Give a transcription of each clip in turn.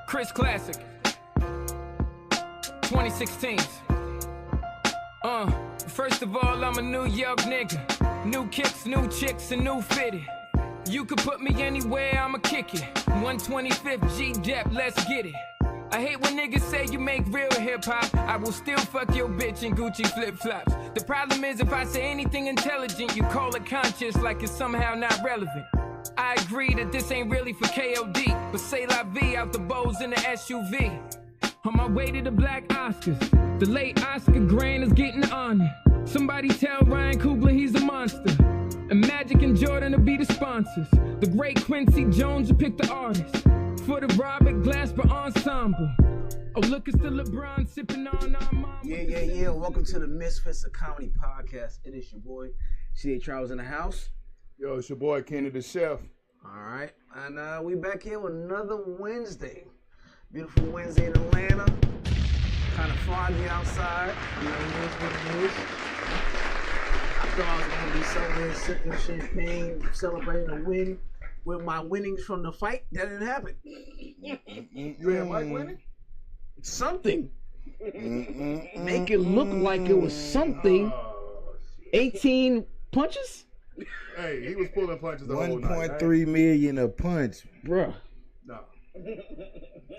Chris Classic 2016. First of all, I'm a New York nigga. New kicks, new chicks, and new fitted. You could put me anywhere, I'ma kick it. 125th G-Dep, let's get it. I hate when niggas say you make real hip-hop. I will still fuck your bitch in Gucci flip-flops. The problem is if I say anything intelligent, you call it conscious like it's somehow not relevant. I agree that this ain't really for KOD, but say la vie out the bows in the SUV. On my way to the Black Oscars, the late Oscar Grant is getting honored. Somebody tell Ryan Coogler he's a monster. And Magic and Jordan will be the sponsors. The great Quincy Jones will pick the artist. For the Robert Glasper Ensemble. Oh, look, it's the LeBron sipping on our mama. Yeah. Welcome to the Misfits, a comedy podcast. It is your boy, C.A. Travels in the house. Yo, it's your boy, Kenny the Chef. All right. And we back here with another Wednesday. Beautiful Wednesday in Atlanta. Kind of foggy outside. You know what it is. I thought I was going to be somewhere sipping champagne, celebrating a win with my winnings from the fight. That didn't happen. You had Mike winning? Something. Make it look like it was something. 18 punches? Hey, he was pulling punches the whole night. 1.3 million a punch. Bruh. No.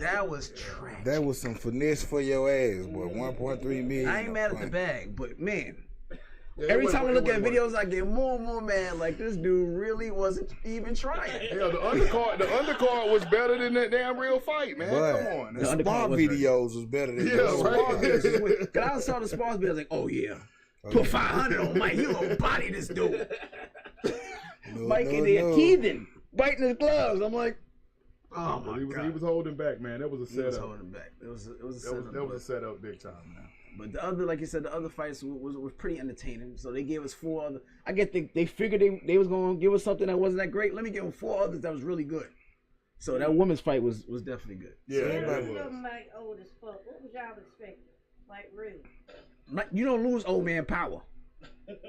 That was trash. That was some finesse for your ass, boy. 1.3 million. I ain't mad at the bag, but man. Yeah, Every time I look at videos, I get more and more mad. Like, this dude really wasn't even trying. Yeah, the undercard was better than that damn real fight, man. But come on. the spar videos was better than Yeah, right. Because I saw the spars videos, I was like, oh yeah, put 500 on Mike. You gonna body this dude. Mike in there teething, biting his gloves. I'm like, oh my God. He was holding back, man. That was a setup. He was holding back. It was a setup. That was a setup big time, man. But the other, like you said, the other fights was pretty entertaining. So they gave us 4 other. I get they figured they was gonna give us something that wasn't that great. Let me give them 4 others that was really good. So that women's fight was definitely good. Yeah, Everybody was. Like old as fuck. What was y'all expecting? Like really? You don't lose old man power.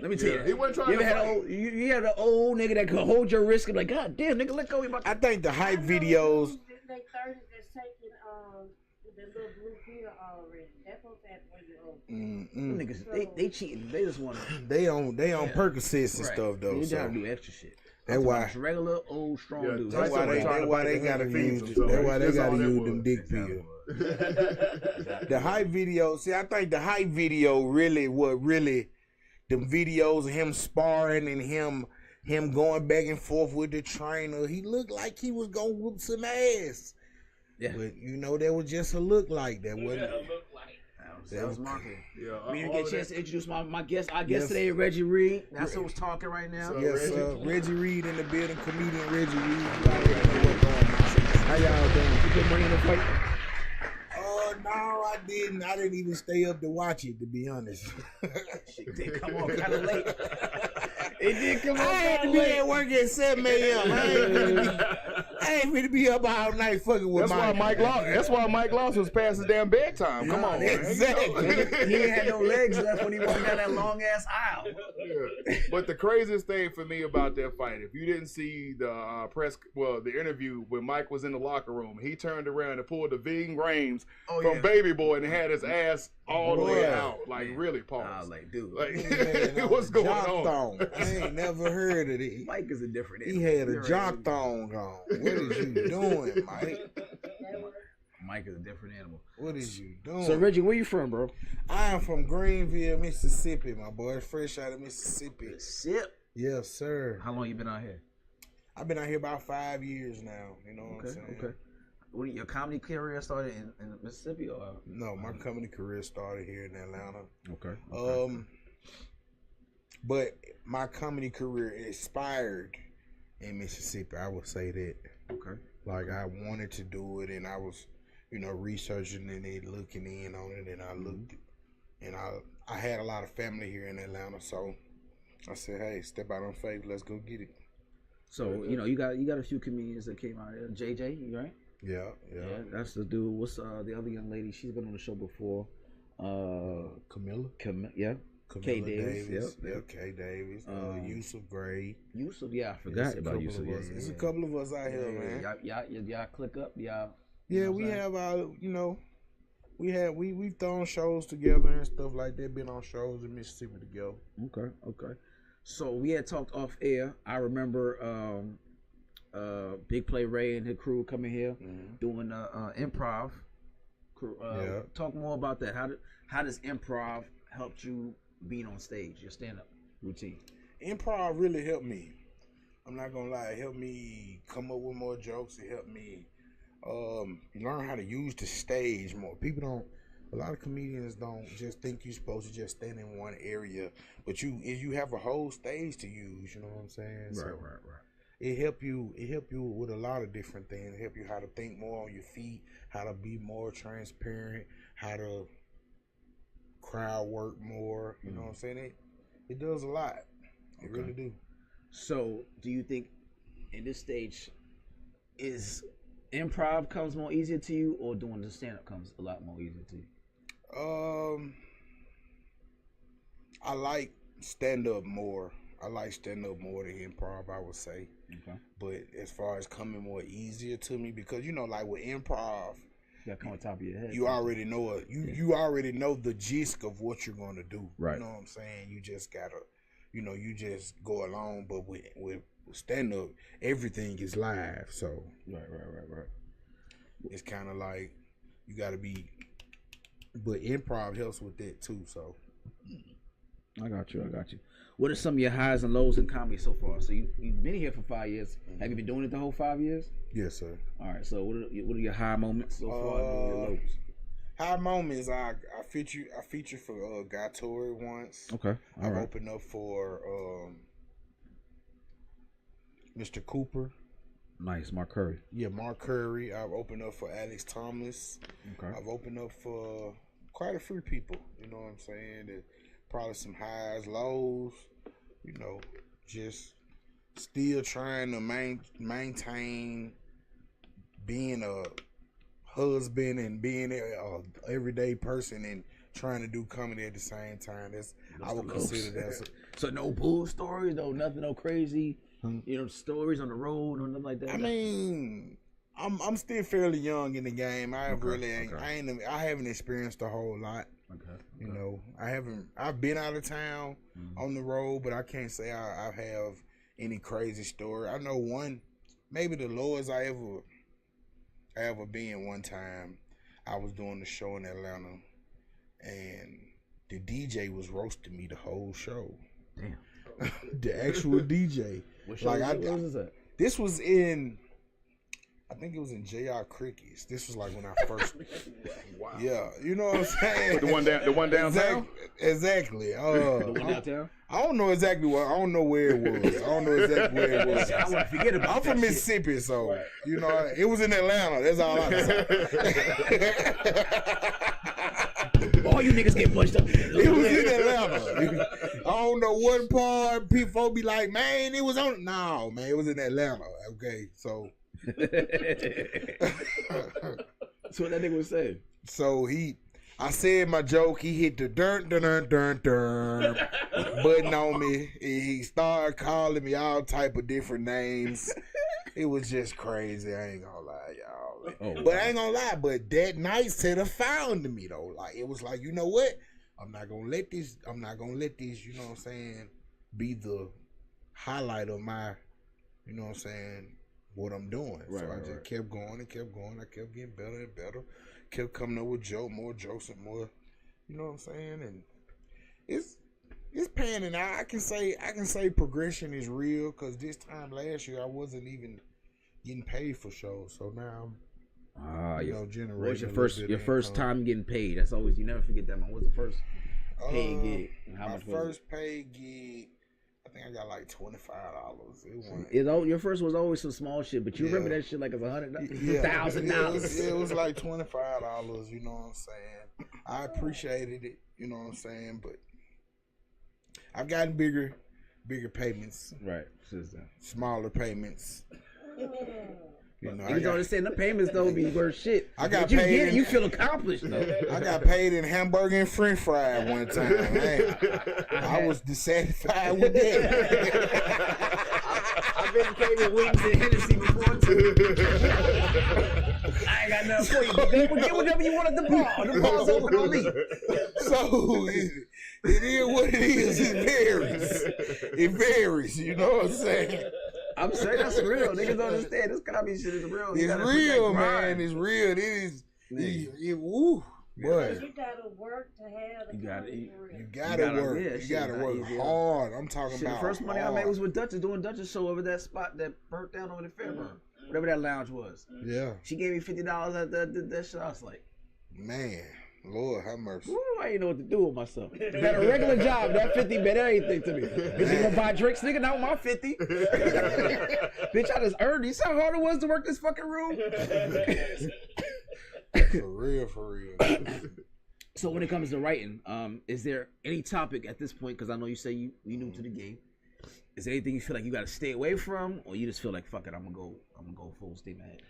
Let me tell you. He wasn't trying to fight. You had an old nigga that could hold your wrist and be like, God damn, nigga, let go. I think the hype videos. They 30 that's taking the little blue pill already. That's supposed to have 20 year old. Niggas, they cheating. They just want to. They on Percocets and stuff though. You So gotta do extra shit. that's why. Regular old strong dudes. That's why they gotta use. That's why they gotta use them dick pills. The hype video. See, I think the hype video really. Them videos of him sparring and him going back and forth with the trainer, he looked like he was gonna whoop some ass. Yeah. But you know, that was just a look like that wasn't. That was marketing. Yeah, We didn't get a chance to introduce my guest. Our guest today, Reggie Reed. That's who's talking right now. Yes, Reggie Reed in the building, comedian Reggie Reed. You already know what's going on. How y'all doing? You put money in the fight? No, I didn't. I didn't even stay up to watch it, to be honest. Shit did come on kind of late. It did come on I had to be at work at 7 a.m. I ain't finna be up all night fucking with That's why Mike Loss was past his damn bedtime. Come on, man. Exactly. He ain't had no legs left when he walked down that long ass aisle. Yeah. But the craziest thing for me about that fight, if you didn't see the the interview when Mike was in the locker room, he turned around and pulled the Ving Rhames from Baby Boy and had his ass all the way out, like really paused. I was like, dude, what's going on? I ain't never heard of it. Mike is a different He had a jock thong on. What is you doing, Mike? Mike is a different animal. What is you doing? So Reggie, where you from, bro? I am from Greenville, Mississippi, my boy. Fresh out of Mississippi. Sip. Yes, sir. How long you been out here? I've been out here about 5 years now. You know what I'm saying? Okay. What, your comedy career started in Mississippi or? No, my comedy career started here in Atlanta. Okay. But my comedy career inspired in Mississippi. I would say that. Okay. Like I wanted to do it, and I was, researching and then looking in on it, and I looked, and I had a lot of family here in Atlanta, so I said, hey, step out on faith, let's go get it. So you got a few comedians that came out here. JJ, you right? Yeah. That's the dude. What's the other young lady? She's been on the show before. Camilla. Yeah. K. Davis. Yep. K. Davis. Yusuf Gray. Yusuf, yeah, I forgot about Yusuf. There's a couple of us out here, man. Y'all click up, y'all. Yeah, we have our, we've thrown shows together and stuff like that. Been on shows in Mississippi together. Okay. So we had talked off air. I remember Big Play Ray and his crew coming here doing improv. Talk more about that. How does improv help you being on stage, your stand-up routine? Improv really helped me. I'm not gonna lie, it helped me come up with more jokes. It helped me learn how to use the stage more. A lot of comedians don't just think you're supposed to just stand in one area, but you have a whole stage to use. You know what I'm saying? Right. It help you with a lot of different things. It help you how to think more on your feet, how to be more transparent, how to crowd work more. You know what I'm saying? It does a lot. It really do. So do you think in this stage is improv comes more easier to you, or doing the stand-up comes a lot more easier to you? I like stand-up more. I like stand-up more than improv, I would say. Okay. But as far as coming more easier to me, because like with improv, you gotta come on top of your head. You already know it. You already know the gist of what you're gonna do. Right. You know what I'm saying? You just gotta, you just go along. But with stand-up, everything is live. So right. It's kind of like you gotta be. But improv helps with that too. So I got you. What are some of your highs and lows in comedy so far? So you've been here for 5 years. Have you been doing it the whole 5 years? Yes, sir. All right. So what are your high moments so far? And your lows? High moments. I featured for Guy Torrey once. Okay. I've opened up for Mr. Cooper. Nice, Mark Curry. Yeah, Mark Curry. I've opened up for Alex Thomas. Okay. I've opened up for quite a few people. You know what I'm saying? There's probably some highs, lows. Just still trying to maintain being a husband and being a everyday person and trying to do comedy at the same time. I would consider that. So no bull stories, nothing, no crazy. Stories on the road or nothing like that. I mean, I'm still fairly young in the game. I haven't experienced a whole lot. Okay. I've been out of town on the road, but I can't say I have any crazy story. I know one, maybe the lowest I ever been. One time I was doing the show in Atlanta and the DJ was roasting me the whole show. Damn. The actual DJ. What show was that? This was in, I think it was in J.R. Cricket's. This was like when I first. Wow. Yeah, you know what I'm saying. The one downtown. Exactly. The one downtown. I don't know exactly what. I don't know where it was. I don't know exactly where it was. I want to forget about. I'm from Mississippi, so it was in Atlanta. That's all I know. All you niggas get punched up. It was in Atlanta. I don't know what part people be like, man, it was on. No, man, it was in Atlanta. Okay, so. So what that nigga was saying. So I said my joke. He hit the dun button on me. He started calling me all type of different names. It was just crazy. I ain't gonna lie, y'all. But I ain't gonna lie. But that night said I found me though. Like it was like, you know what? I'm not gonna let this. You know what I'm saying? Be the highlight of my. You know what I'm saying? What I'm doing. So I just kept going and kept going. I kept getting better and better. Kept coming up with more jokes and more, you know what I'm saying? And it's panning out. I can say progression is real because this time last year I wasn't even getting paid for shows. So now I'm generating. What's your first time getting paid? That's always, you never forget that one. What's the first paid gig? And how much was it? My first paid gig, I think I got like $25. Your first was always some small shit, but you remember that shit like it's $100,000. It was like $25. You know what I'm saying? I appreciated it. You know what I'm saying? But I've gotten bigger payments. Right. Smaller payments. You know, niggas always saying the payments don't be worth shit. I got but paid. You feel accomplished though. I got paid in hamburger and French fry one time. Man. I was dissatisfied with that. I've been paid with wings and Hennessy before too. I ain't got nothing for you, but get whatever you want at the bar. The bar's open on me. So it is what it is. It varies. It varies. You know what I'm saying? I'm saying that's real. Niggas don't understand. This comedy shit is real. It's real, man. It's real. It is. Woo. Boy. You gotta work to have the You gotta eat. You gotta work. Yeah, you gotta work easy. hard. I'm talking Shit, about the first money hard. I made was with Duchess doing Duchess show over that spot that burnt down over the Fairburn. Whatever that lounge was. Yeah. She gave me $50 at that shit. I was like, man, Lord have mercy. woo, I didn't know what to do with myself. Had a regular job, that 50 meant everything to me. Bitch, you gonna buy drinks, nigga? Not my 50. Bitch, I just earned it. You see how hard it was to work this fucking room? For real. So when it comes to writing, is there any topic at this point? Because I know you say you new to the game. Is there anything you feel like you got to stay away from, or you just feel like fuck it, I'm gonna go full steam ahead?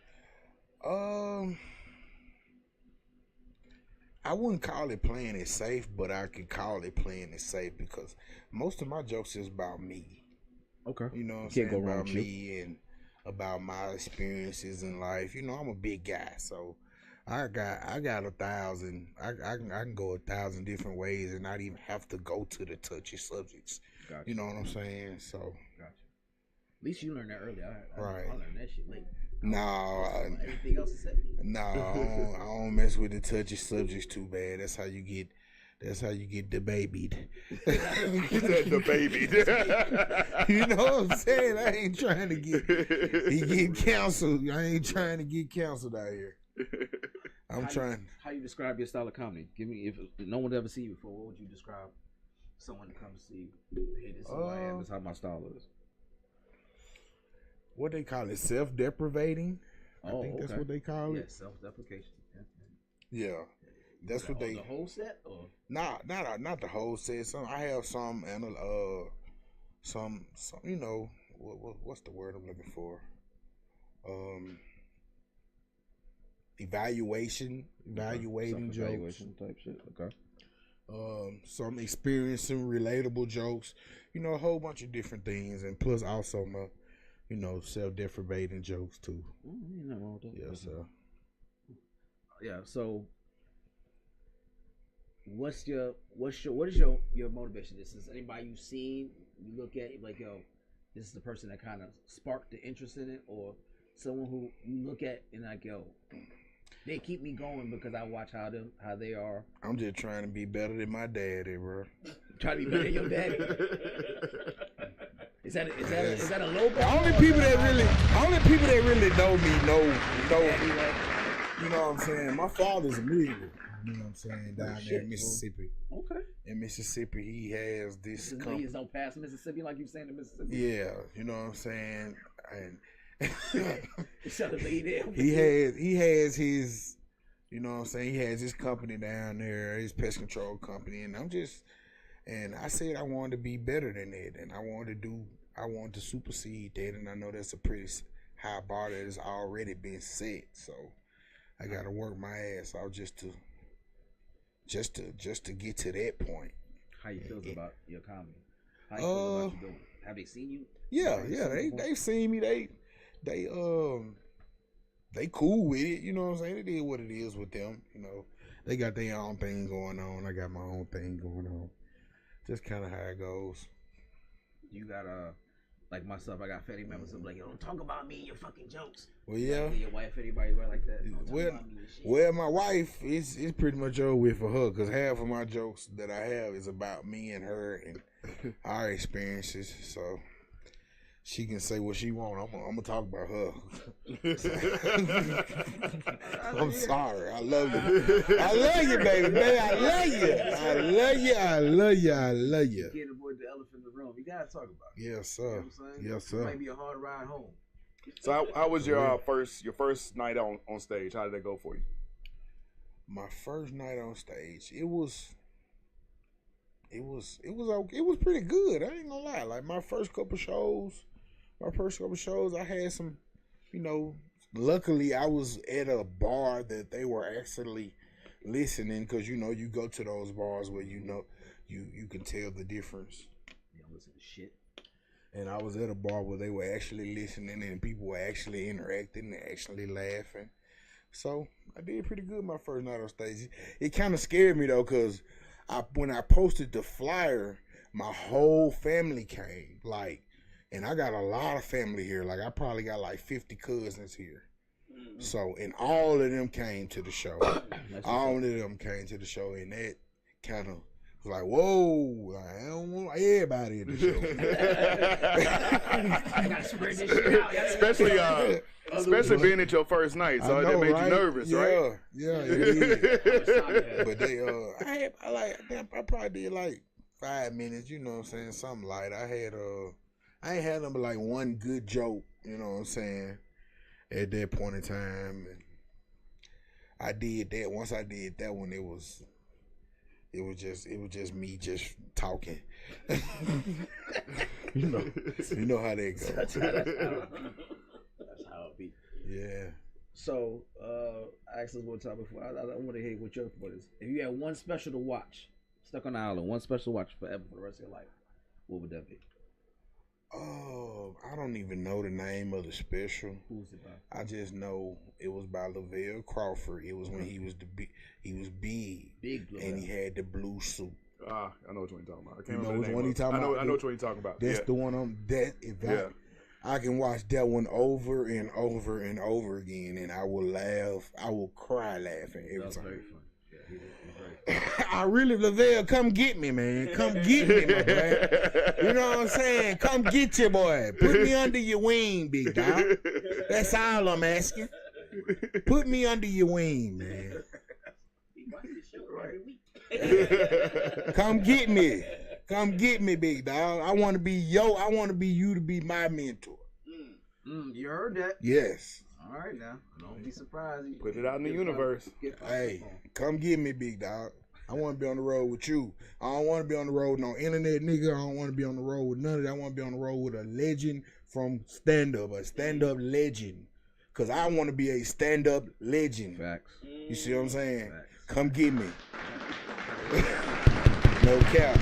I wouldn't call it playing it safe, but I could call it playing it safe because most of my jokes is about me. Okay. You know what I'm saying? About me and about my experiences in life. You know, I'm a big guy, so I got 1,000. I can go 1,000 different ways and not even have to go to the touchy subjects. Gotcha. You know what I'm saying? So. Gotcha. At least you learned that early. I learned that shit late. Everything else is I don't mess with the touchy subjects too bad. That's how you get debabied. The baby. You know what I'm saying? I ain't trying to get canceled. I ain't trying to get canceled out here. How you describe your style of comedy? Give me, if no one ever see you before, what would you describe someone to come see you? Hey, this is who I am. This is how my style is. What they call it? Self-deprivating. I think that's what they call it. Yeah, self-deprecation. Yeah. That's what they. The whole set, or not the whole set. I have some and some. You know what's the word I'm looking for? Evaluating jokes. Type shit. Okay. Some experiencing relatable jokes. You know, a whole bunch of different things, and plus also my, you know, self-deprecating jokes too. Nothing wrong with that. Yes, sir. Yeah. So. What is your motivation? This is anybody you've seen, you look at, you're like, yo, this is the person that kind of sparked the interest in it, or someone who you look at and like, yo, they keep me going because I watch how they are. I'm just trying to be better than my daddy, bro. Try to be better than your daddy. Is that a low bar? Only people that really know me know. You know what I'm saying? My father's a millionaire. You know what I'm saying? Down there in Mississippi. Okay. In Mississippi, he has this company. Millions don't pass Mississippi like you saying in Mississippi. Yeah, you know what I'm saying? And he has his, you know what I'm saying? He has his company down there, his pest control company, and I said I wanted to be better than that, and I wanted to supersede that, and I know that's a pretty high bar that has already been set, so I got to work my ass out just to get to that point. How you feel about your comedy? How you feel about you doing? Have they seen you? Yeah, they've seen me. They cool with it. You know what I'm saying? It is what it is with them. You know, they got their own thing going on. I got my own thing going on. Just kind of how it goes. You got like myself, I got family members. I'm like, yo, don't talk about me and your fucking jokes. Well, yeah. Like, your wife, anybody like that. Well, my wife, it's pretty much over with for her, because half of my jokes that I have is about me and her and our experiences. So she can say what she want. I'm gonna talk about her. I'm sorry. I love you. I love you, baby. Man, I love you. I love you. I love you. I love you. You can't avoid the elephant in the room. You gotta talk about it. Yes, sir. You know what I'm saying? Yes, sir. It might be a hard ride home. So how was your first night on stage? How did that go for you? My first night on stage, it was okay. It was pretty good. I ain't gonna lie. Like my first couple shows, I had some, you know, luckily I was at a bar that they were actually listening, because you know you go to those bars where you know you can tell the difference. You don't listen to shit. And I was at a bar where they were actually listening and people were actually interacting and actually laughing. So I did pretty good my first night on stage. It kind of scared me though, because when I posted the flyer, my whole family came. Like, and I got a lot of family here. Like, I probably got like 50 cousins here. Mm-hmm. So, and all of them came to the show. All of them came to the show, and that kind of was like, whoa, I don't want everybody in the show. I gotta spread this shit out. Especially being at your first night, so that made you nervous, right? Yeah, it did. But they, I probably did like 5 minutes, you know what I'm saying, something light. I ain't had them but like one good joke, you know what I'm saying, at that point in time. And I did that. Once I did that one, it was just me just talking. you know how that goes. That's how it be. Yeah. So, I asked this one time before. I want to hear what your thought is. If you had one special to watch, stuck on the island, one special to watch forever for the rest of your life, what would that be? Oh, I don't even know the name of the special. Who's it by? I just know it was by Lavelle Crawford. It was when he was big, and he had the blue suit. I know what you're talking about. I can't remember which one he talking about. I know what you're talking about. That's the one I can watch that one over and over and over again, and I will laugh. I will cry laughing every time. Very fun. Yeah, I really, Lavelle, come get me, man. Come get me, my boy. You know what I'm saying? Come get your boy. Put me under your wing, big dog. That's all I'm asking. Put me under your wing, man. Come get me. Come get me, big dog. I want to be you to be my mentor. You heard that? Yes. All right, now. Don't be surprised. Put it out in the universe. Hey, come get me, big dog. I want to be on the road with you. I don't want to be on the road with no internet nigga. I don't want to be on the road with none of that. I want to be on the road with a legend from stand-up, a stand-up legend. Because I want to be a stand-up legend. Facts. You see what I'm saying? Facts. Come get me. No cap.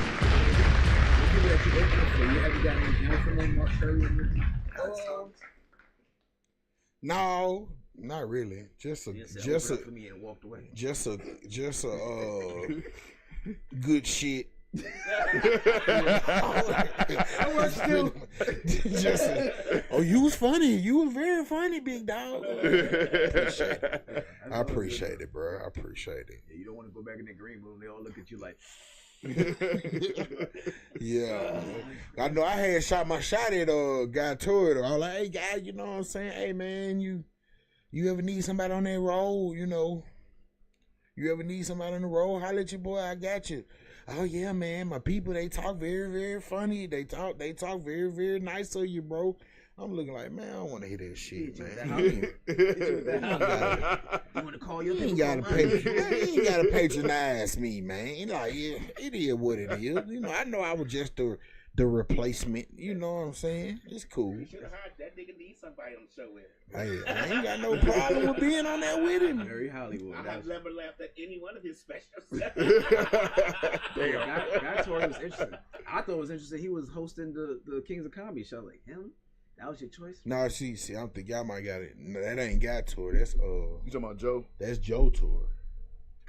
No, not really. Just a good shit. You was funny. You was very funny, big dog. I appreciate it, bro. I appreciate it. Yeah, you don't want to go back in the green room. They all look at you like. Yeah, I know. I had shot my shot at Guy Torrid. I was like, hey, guy, you know what I'm saying? Hey, man, you ever need somebody on that road? You know, you ever need somebody on the road? Holla at your boy. I got you. Oh yeah, man. My people, they talk very, very funny. They talk very, very nice of you, bro. I'm looking like, man, I don't want to hear that shit, man. You want to call your You ain't gotta patronize me, man. Like, yeah, it is what it is. You know, I know I was just the replacement. You know what I'm saying? It's cool. You should have hired that nigga. Need somebody on the show with him. Hey, I ain't got no problem with being on that with him. Very Hollywood. I have never laughed at any one of his specials. Guy Torrid was interesting. I thought it was interesting. He was hosting the Kings of Comedy show. Like him. That was your choice? No, see, I don't think y'all might got it. No, that ain't Guy Torrid. That's You talking about Joe? That's Joe Torrid.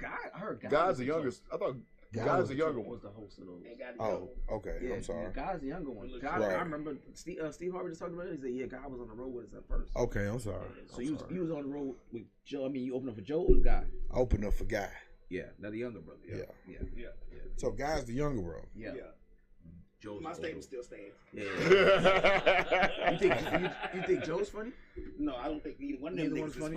I heard Guy's the youngest. I thought Guy's the younger one. Was the host of those? Oh, okay. Yeah, I'm sorry. Guy's the younger one. Guy, right. I remember Steve Harvey just talked about it. He said, "Yeah, Guy was on the road with us at first." Okay, I'm sorry. So you was on the road with Joe. I mean, you opened up for Joe or the Guy? I opened up for Guy. Yeah, now the younger brother. Yeah. So Guy's the younger brother. Yeah. Joe's my statement still stands. Yeah. You think Joe's funny? No, I don't think neither one of them niggas is funny.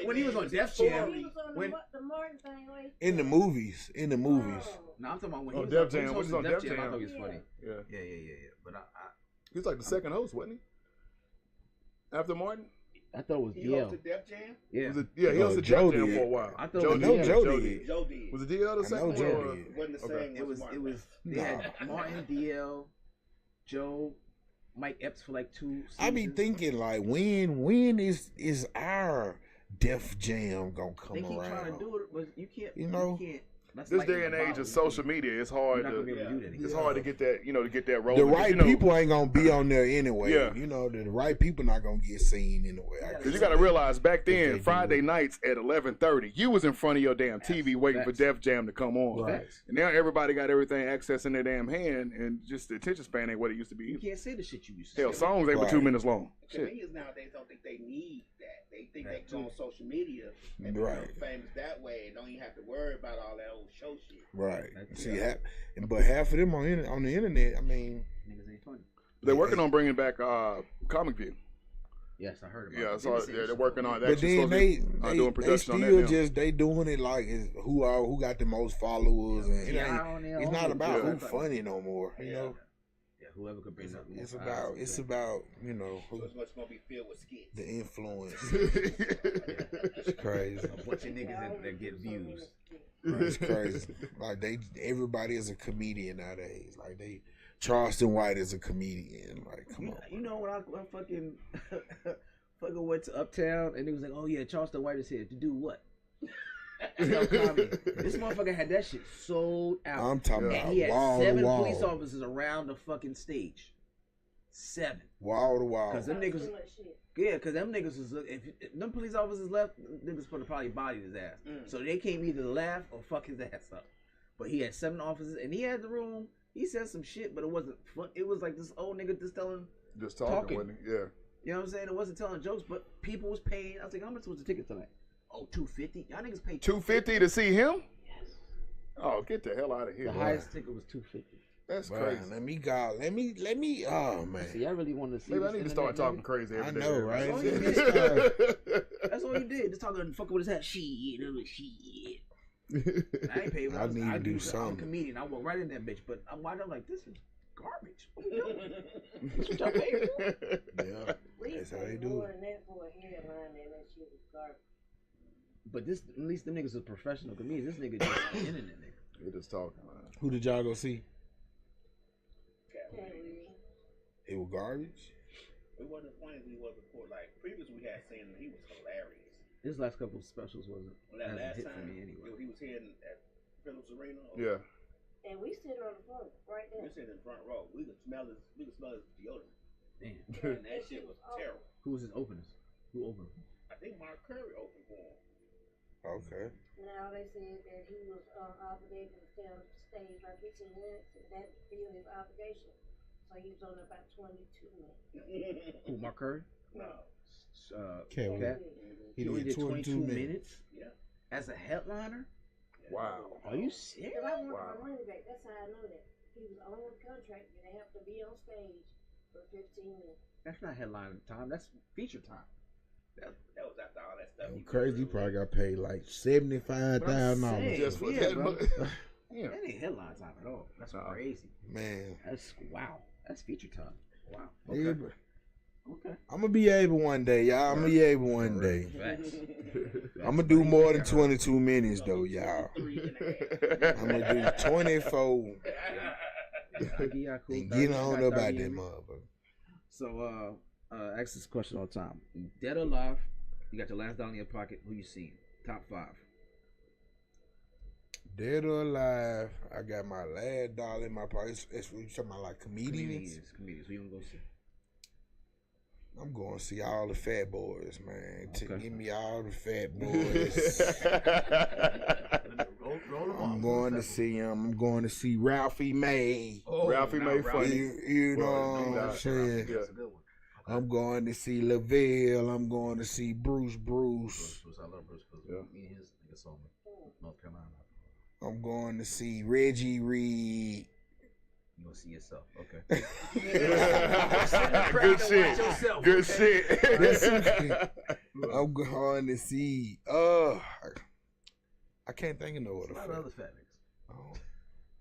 When he was on Def Jam, in the movies. No, I'm talking about when he was Def Jam. When he was on Def Jam, I thought he was funny. Yeah. But he was like the second host, wasn't he? After Martin. I thought it was DL. He hosted Def Jam? Yeah. He hosted Def Jam for a while. I thought Joe did. Joe did. Was it DL the second? Wasn't the same. It was. They had Martin, DL, Joe, Mike Epps for like 2 seasons. I be thinking like when is our Def Jam gonna come They keep around? trying to do it, but you can't. You know? You can't. That's This like day in and the age bottle. of social media, it's hard You're not to. gonna be able to do that again. It's hard to get that, to get that The rolling. right people ain't gonna be on there anyway. Yeah. You know, the right people not gonna get seen anyway. Because you got to realize back they then, do Friday it. nights at 11:30, you was in front of your damn TV waiting for Def Jam to come on. Right. And now everybody got everything access in their damn hand, and just the attention span ain't what it used to be. You can't say the shit you used to Hell, say. songs ain't but Right. 2 minutes long. Shit. Comedians nowadays don't think they need that. They think That they go on social media and Right. become famous that way and don't even have to worry about all that old show shit. Right. That's See, but half of them on the internet. I mean, Niggas ain't funny. They're working on bringing back Comic View. Yes, I heard about Yeah, it. so they're working on that. but then they doing production on that still now. just they doing it like who got the most followers, and it Yeah, ain't, on there, it's all not the- about yeah. who funny no more. You know, Yeah, whoever could bring up. it's more about eyes. you know So it's much gonna be filled with skits. the influence. It's crazy. A bunch of niggas that get views. It's crazy. Like everybody is a comedian nowadays. Like Charleston White is a comedian. Like, come on. You know when I fucking fucking went to Uptown and he was like, "Oh yeah, Charleston White is here to do what?" This motherfucker had that shit sold out. I'm talking and about he had wall to 7 wall. police officers around the fucking stage. 7. Wall to wall. Cause them niggas, yeah, cause them niggas was if them police officers left, niggas would have probably bodied his ass. So they came either laugh or fuck his ass up. But he had 7 officers and he had the room. He said some shit, but it wasn't fun. It was like this old nigga just talking. wasn't he? Yeah. You know what I'm saying? It wasn't telling jokes, but people was paying. I was like, how much was the ticket tonight? Oh, $250. Y'all niggas paid $250 to see him? Yes. Oh, get the hell out of here! The highest ticket was $250. That's Man, crazy. let me. Oh man. See, I really wanted to see. Maybe I this need to internet start talking nigga. crazy every I day. know, right? That's all you Let did. That's all you did. Just talking, fucking with his hat. Shit, that was shit. I ain't paid. I need to do I'm a something. comedian. I walk right in that bitch. But I'm like, this is garbage. What we doing? This what y'all paying for? Yeah, that's how they do More it. than that for a headline than that shit was garbage. But this, at least the niggas are professional comedians. This nigga just internet nigga. We're just talking, man. Who did y'all go see? Can't read. It was garbage. It wasn't as funny as he was before. Like previously, we had seen him; he was hilarious. His last couple of specials wasn't Well, that hasn't last hit time for me anyway. he was here at Phillips Arena. Yeah. And we sitting on the front right We there. sitting in the front row. We could smell his deodorant, Damn. and that shit was terrible. Who was his openers? Who opened? I think Mark Curry opened for him. Okay. Now they said that he was obligated to stay on stage like 15 minutes, and that filled his obligation. So he was on about 22 minutes. Who, Mark Curry? No. Cat. Cat? He only did 22 minutes. Yeah. As a headliner? Wow. Are you serious? Because I worked Wow. my money back. That's how I know that. He was on the contract and they have to be on stage for 15 minutes. That's not headline time. That's feature time. That was after all that stuff. Crazy. He probably got paid like $75,000. Just for Yeah, that. bro. Damn. That ain't headline time at all. That's crazy. Man, That's wow. That's feature time. Wow. yeah, Okay. but Okay. I'm gonna be able one day, y'all. I'm gonna be able one day. Facts. I'm gonna do more than 22 minutes though, y'all. 3.5. I'm gonna do 24 Yeah, cool. and get 30, on got up 30 out that in. motherfucker. So, ask this question all the time. Dead or alive? You got your last dollar in your pocket. Who you seeing? Top 5. Dead or alive, I got my last dollar in my pocket. It's what you talking about, like comedians? Comedians. Who you gonna go see? I'm going to see all the fat boys, man. Okay. Give me all the fat boys. I'm going to see him. I'm going to see Ralphie May. Ralphie May funny. You know what I'm saying? Yeah. That's a good one. I'm going to see Lavelle. I'm going to see Bruce. Bruce, I love Bruce. Yeah. Me and his nigga saw me. North Carolina. I'm going to see Reggie Reed. You gonna see yourself, okay? Good shit. Good shit. I'm going to see. I can't think of no other. A lot of other fat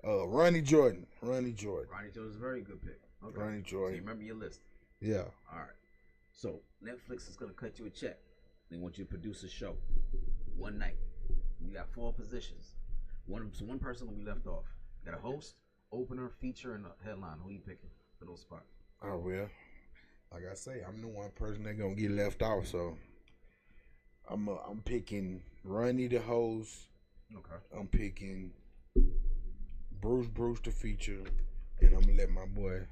niggas. Ronnie Jordan. Ronnie Jordan. Ronnie Jones is a very good pick. Okay. Ronnie So Jordan. you remember your list. Yeah. All right. So Netflix is gonna cut you a check. They want you to produce a show one night. You got 4 positions. One person will be left off. You got a host, opener, feature, and a headline. Who you picking for those spots? Oh well, like I say, I'm the one person that gonna get left off. So I'm picking Ronnie the host. Okay. I'm picking Bruce the feature, and I'm gonna let my boy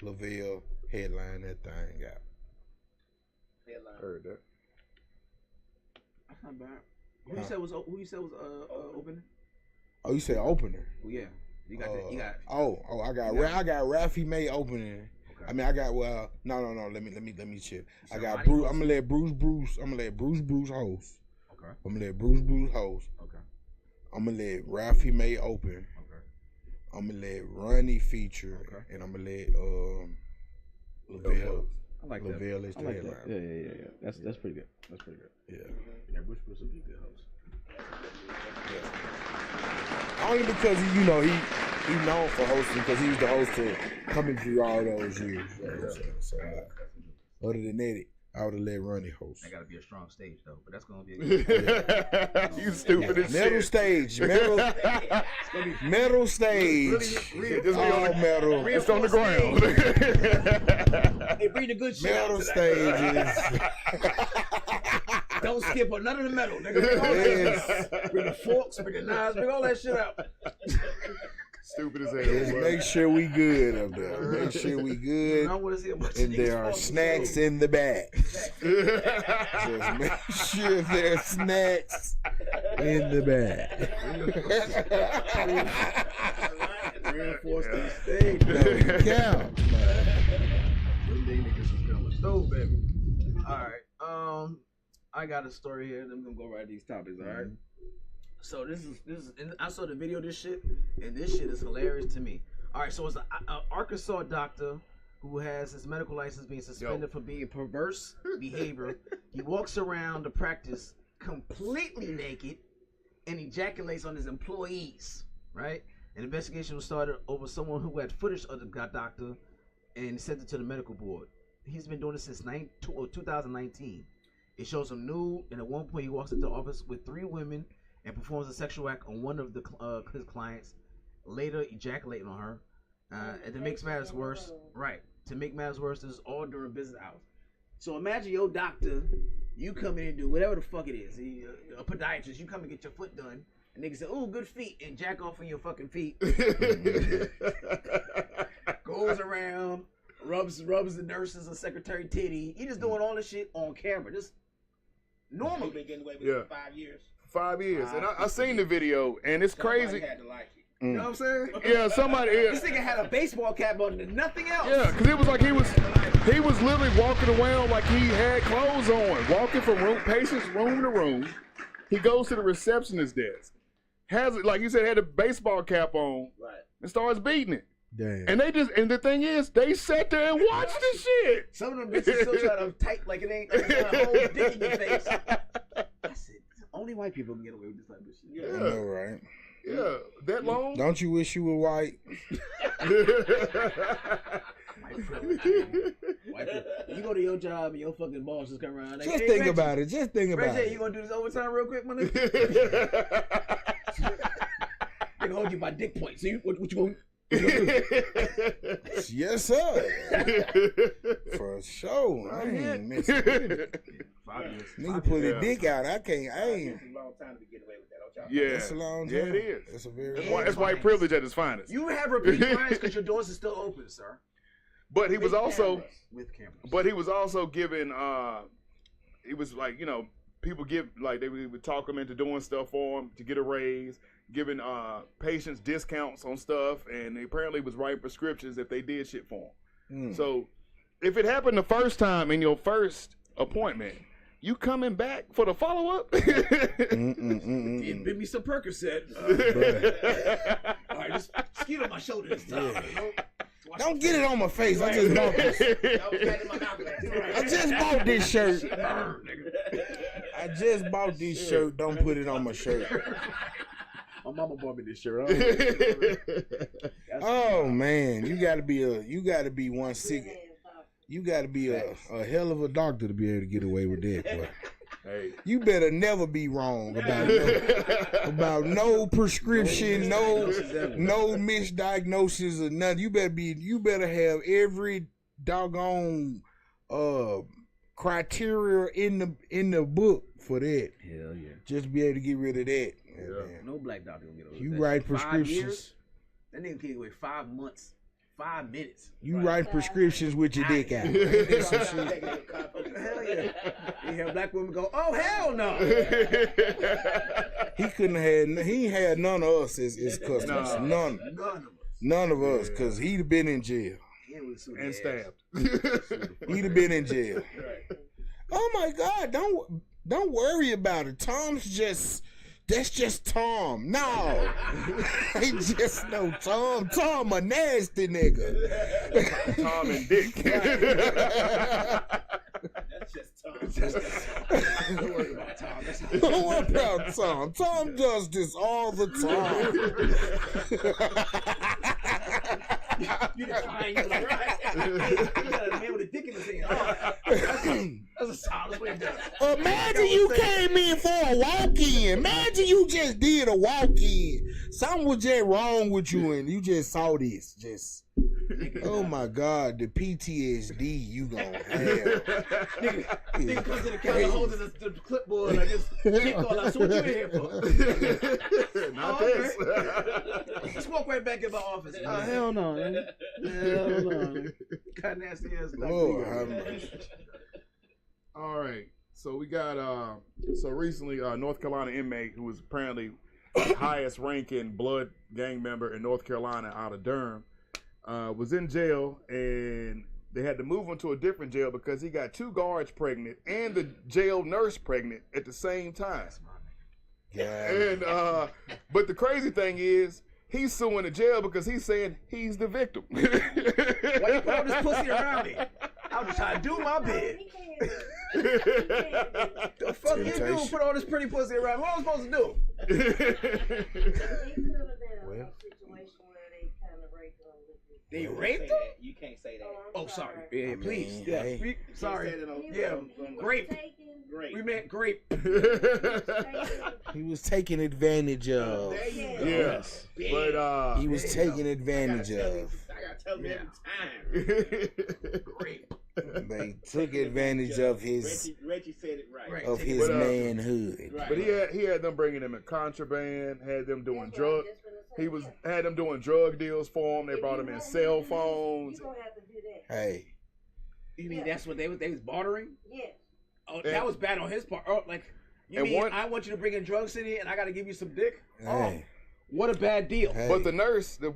Lavelle headline that thing out. Heard that. That's not bad. Who you said was opening? Oh, you said opener? Well, yeah. You got that. You got. I got Ralphie May opening. Okay. I mean, I got no. Let me chill. I got Bruce. I'm gonna let Bruce host. Okay. I'm gonna let Bruce host. Okay. I'm gonna let Ralphie May open. Okay. I'm gonna let Ronnie feature. Okay. And I'm gonna let Lavelle. I like Lavelle that. is the I like headline. that. Yeah. That's pretty good. That's pretty good. Yeah. Yeah, Bruce will be a good host. Yeah. Only because he known for hosting because he was the host to Coming Through all those years. You know what I'm saying? So other than that, I would have let Ronnie host. That gotta be a strong stage though, but that's gonna be a good You stupid as shit. Metal stage. Metal stage. All metal. It's on the ground. Hey, bring the good shit Metal out stages. Don't skip on none of the metal, nigga. Yes. Bring the forks, bring the knives, bring all that shit out. Stupid as hell. Just make sure we good up there. Make sure we good. I want to see a bunch And of there are snacks in the back. Just make sure there's snacks in the back. Reinforce these things. No count. Them day niggas is coming. Stove, baby. All right. I got a story here. I'm gonna go right these topics. All right. So this is. And I saw the video of this shit, and this shit is hilarious to me. All right. So it's an Arkansas doctor who has his medical license being suspended for being perverse behavior. He walks around the practice completely naked and ejaculates on his employees. Right. An investigation was started over someone who had footage of the doctor and sent it to the medical board. He's been doing this since 2019. It shows him nude, and at one point he walks into the office with 3 women and performs a sexual act on one of his clients, later ejaculating on her. And to make matters worse, this is all during business hours. So imagine your doctor, you come in and do whatever the fuck it is. A podiatrist, you come and get your foot done, and nigga say, "Oh, good feet," and jack off on your fucking feet. Goes around, rubs the nurses and secretary titty. He just doing all this shit on camera, just normal. Been getting away with it for 5 years. 5 years, and I seen the video, and it's crazy. Had to like it. You know what I'm saying? Yeah, somebody. Yeah. This nigga had a baseball cap on and nothing else. Yeah, because it was like he was literally walking around like he had clothes on, walking from patient's room to room. He goes to the receptionist desk, has it like you said, had a baseball cap on, and starts beating it. Damn. And the thing is, they sat there and watched the shit. Some of them bitches still try to type like it ain't like a whole dick in your face. I said, only white people can get away with this type of shit. Yeah. I know, right? Yeah, that long? Don't you wish you were white? White privilege. You go to your job and your fucking boss just come around. Like, Just think about it. Just think about Reggie, it. you gonna do this overtime real quick, my nigga? They gonna hold you by dick points. So what you gonna? Yes, sir. For sure. I ain't missing it. 5 years. Nigga put his dick out. I ain't. It's a long time to be getting away with that. Yeah, That's a long time. Yeah, it is. That's a very. That's white privilege at its finest. You have repeat clients because your doors are still open, sir. But he was also with cameras. But he was also giving. He was like, people give like they would talk him into doing stuff for him to get a raise, giving patients discounts on stuff, and he apparently was writing prescriptions if they did shit for him. So if it happened the first time in your first appointment, you coming back for the follow up? Bring me some Percocet. All right, just get on my shoulder this time. Don't get it on my face. I just bought this. I just bought this shirt. I just bought this shirt. Don't put it on my shirt. My mama bought me this shirt. Oh man, you gotta be one sick. You gotta be a hell of a doctor to be able to get away with that, boy. Hey. You better never be wrong about no prescription, no misdiagnosis or nothing. You better have every doggone criteria in the book for that. Hell yeah. Just to be able to get rid of that. Yeah. No black doctor gonna get over You that. write 5 prescriptions. years? That nigga can wait 5 months, 5 minutes. You write prescriptions with your dick out. Hell yeah. You hear black women go, oh hell no. He ain't had none of us as customers. None of us, cause he'd have been in jail. And stabbed. He'd have been in jail. Oh my God! Don't worry about it. That's just Tom. No, he just no Tom. Tom a nasty nigga. Tom and Dick. That's just Tom. Don't worry about Tom. Don't worry about Tom. Tom does this all the time. You define you like right. You got a man with a dick in his hand. Oh, that's a solid way to do it. Imagine you came in for a walk-in. Imagine you just did a walk-in. Something was just wrong with you and you just saw this. Just, oh my God, the PTSD you gonna have. Nigga comes to the counter holding the clipboard like this. Kick all out. So what you in here for? Not this. Just walk right back in my office. Oh, hell no, man. Hell no. Got nasty ass stuff. Lord have mercy. All right. So we got so recently North Carolina inmate who was apparently the highest ranking blood gang member in North Carolina out of Durham was in jail, and they had to move him to a different jail because he got 2 guards pregnant and the jail nurse pregnant at the same time. Yeah. And but the crazy thing is he's suing the jail because he's saying he's the victim. Why you put all this pussy around me? I was just trying to do my bit. The fuck you do? Put all this pretty pussy around me. What am I supposed to do? It could have been a situation where they kind of raped them. They raped him? You can't say that. Oh, sorry. Yeah, please. Yeah. Hey. Sorry. He Yeah. was Grape. taken- Great. We meant grape. He was taken advantage of. There you go. Yes. But He was taken advantage I of. gotta tell them every time. Grape. They took advantage of his Reggie said it right. of his manhood. Right. But he had them bringing him in contraband, had them doing That's what I drug. was just gonna say. Had them doing drug deals for him. They If brought you him in want cell to do this, phones. You gonna have to do that. Hey, You mean that's what they was bartering? Yes. Oh, Yeah. that was bad on his part. Oh, like, you And mean one- I want you to bring in drugs in here and I got to give you some dick? Oh, hey, what a bad deal. hey. But the nurse, the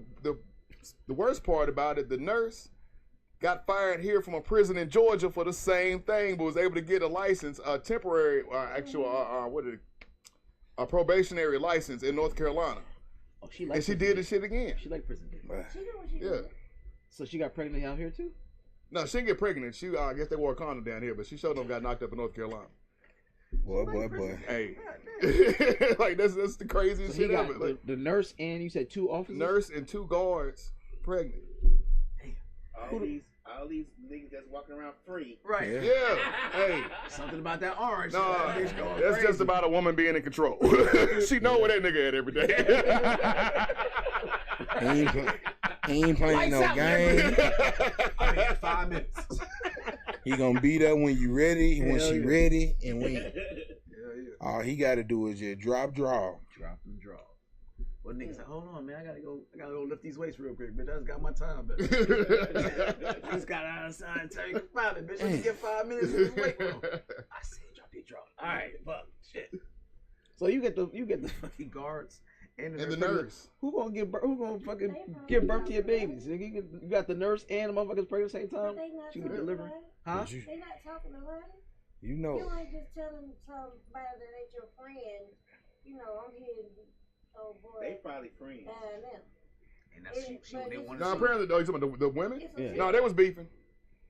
worst part about it, the nurse got fired here from a prison in Georgia for the same thing, but was able to get a license, a temporary, a probationary license in North Carolina, Oh, she and liked she did the shit again. She like prison dick. She knew what she Yeah. did. So she got pregnant out here too? No, she didn't get pregnant. She, I guess they wore a condom down here, but she showed them got knocked up in North Carolina. boy. Hey, like that's the craziest So he shit got ever. Like, the nurse and you said 2 officers? nurse and 2 guards pregnant. All these niggas that's walking around free. Right. Yeah. Yeah. Hey. Something about that orange. No, That bitch going that's crazy. just about a woman being in control. She know where that nigga at every day. He ain't playing no Lights out, game. I mean, 5 minutes. He gonna be there when you ready, when Hell she yeah. ready, and when Yeah. all he got to do is just drop. Drop and draw. Well, niggas like, hold on, man, I gotta go lift these weights real quick, bitch. I just got my time, bitch. I just got outside and tell you about it, bitch. Let me get 5 minutes in this weight room. I said, drop the draw. All right, fuck, shit. So you get the fucking guards and And the nurse. Who gonna fucking give birth to your babies? You got the nurse and the motherfuckers pregnant at the same But time. they not She can talking deliver. about it. Huh? They not talking about it. You know. You ain't just telling somebody that ain't your friend. You know, I'm here. Oh boy. They probably friends. them. And that's she But they it's- wanted No, to. apparently, you talking about the women? It's a Yeah. shit. No, they was beefing.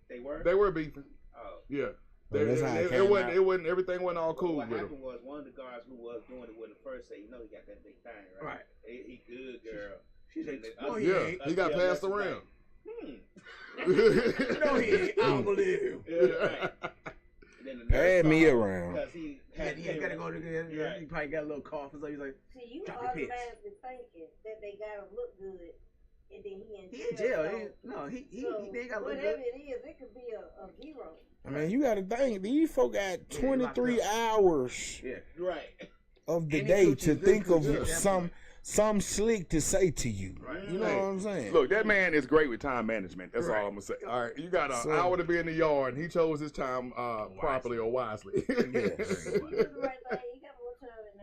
They were? They were beefing. Oh. Yeah. Well, that's how it It came wasn't. out. It wasn't. Everything wasn't all cool What with them. happened was one of the guards who was doing it with the first say, you know, he got that big thing, right? Right. He good, girl. She said, And the "No, other- he Yeah, ain't. he got Yeah, passed that's around. No, he ain't. I don't believe you. Yeah, right. Then the nurse Pad me saw him around. Because he had He gotta go to the. Right. He probably got a little cough, and so he's like, See, you Drop your pants. automatically thinking that they gotta look good and then He in jail. He ain't got to look whatever good. it is, it could be a hero. I mean, you got to think these folk got 23 hours of the day to think of some slick to say to you. Right. You know what I'm saying? Look, that man is great with time management. That's all I'm gonna say. All right, you got an hour to be in the yard, and he chose his time properly or wisely. He did the right thing. He got more time than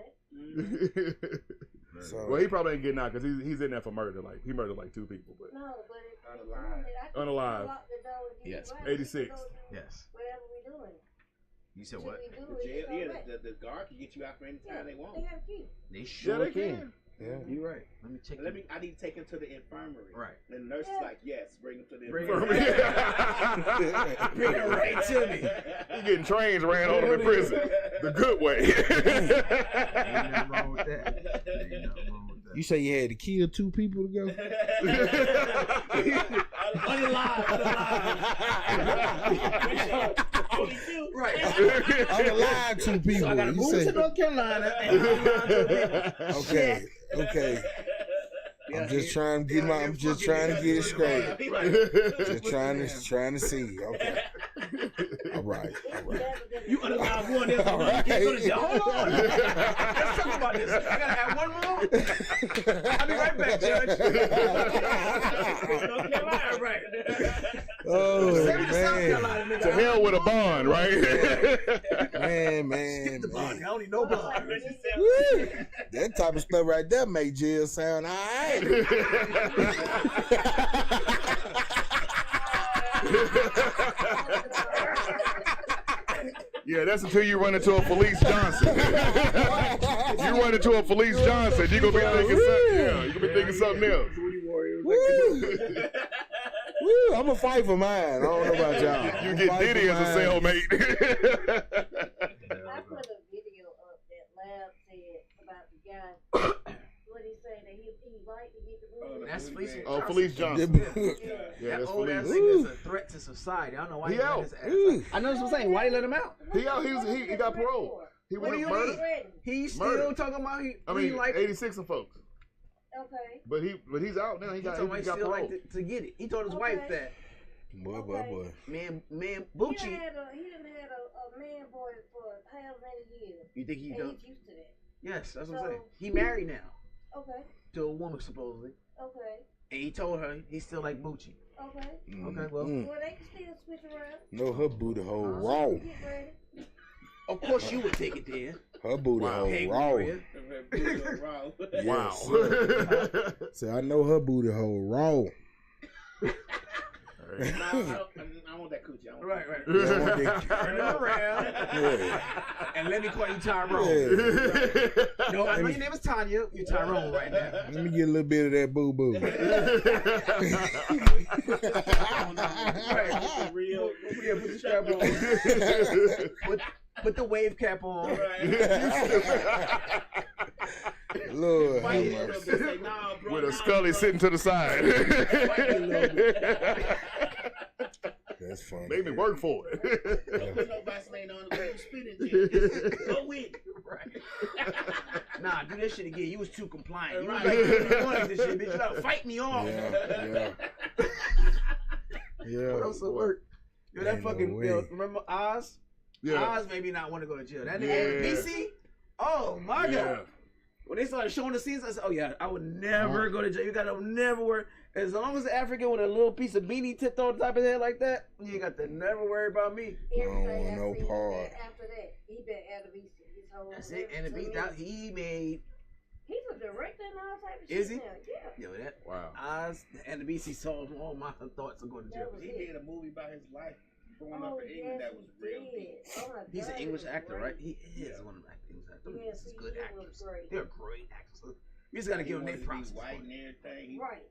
that. Well, he probably ain't getting out because he's in there for murder. Like he murdered like 2 people, but No, but unalive. Yes. 86. Yes. Whatever we doing. You said what? The guard can get you out for any time they want. They got a key. They sure can. Yeah, you're right. Let me check. I need to take him to the infirmary. Right. And the nurse is like, yes, bring him to the infirmary. Bring him right to me. He getting trains ran on him in prison. The good way. Ain't nothing wrong with that. You say you had to kill 2 people to go? Unalive. Right. Unalive 2 people. So I gotta move to North Carolina and unalive 2 people. Okay. I'm just trying to get it straight. Just trying to see. Okay. All right. You unalive one, there's one you can't go to jail. Hold on. Let's talk about this. I gotta have one more. I'll be right back, Judge. North Carolina, right? Oh, man. To hell with a bond, right? Man. Skip the bond. I don't need no bond. That type of stuff right there make jail sound all right. Yeah, that's until you run into a Felice Johnson. You run into a Felice Johnson, you're gonna be thinking something. Yeah, you're gonna be thinking something else. Woo, I'm gonna fight for mine. I don't know about y'all. You get Diddy as a cellmate. I put a video up that Lab said about the guy. What he say that he liked to get the movie. That's Felice Johnson. Oh, Felice Johnson. Yeah, that's old ass Felice. nigga is a threat to society. I don't know why he let his ass out. I know what I'm saying. Why he let him out? He got parole. He What do went you murder. mean? He's still Murder. talking about I mean, like 86 of folks. Okay. But he's out now. He got still parole. like to get it. He told his wife that. Boy. Man, He Bucci. done had a man boy for how many years? You think he And done? he's used to that. Yes, that's what I'm saying. He married now Okay. to a woman supposedly, Okay. and he told her he still like Bucci. Okay. Okay, well, Well, they can still switch around. No, her booty hole raw. Get ready. of course you would take it then. Her booty hole Hey, raw. Gloria. Wow. So I know her booty hole raw. I want that coochie. Right. Yeah, Turn it around. And let me call you Tyrone. Yeah. No, I know your name is Tanya. You're Tyrone right now. Let me get a little bit of that boo boo. Real. Yeah, put the strap on. Put the wave cap on. Lord, with a Scully sitting to the side. That's funny. Made me work for it. Go with it. Right. Nah, do this shit again. You was too compliant. You was like, you wanted this shit, bitch. You gotta fight me off. Yeah. What else will work? Yo, that Ain't no fucking, way. remember Oz? Yeah. Oz maybe not want to go to jail. That nigga BC? Oh my God. When they started showing the scenes, I said, oh yeah, I would never go to jail. You gotta never worry. As long as the African with a little piece of beanie tipped on top of his head like that, you got to never worry about me. Everything I no seen part. after that, he been out of his whole. That's it. And the beat that he made. He's a director and all type of Is shit he? now. Yeah. Yo, that Wow. Oz and the BC solved all my thoughts of going to jail. That was He it. made a movie about his life growing Oh, up in England that was real deep. yes. Oh my He's God, an it English was actor, great. right? He is one of the English actors. Yes, This is he good was actors. great. They're great actors. We just gotta give them their props. He white and everything. He Right.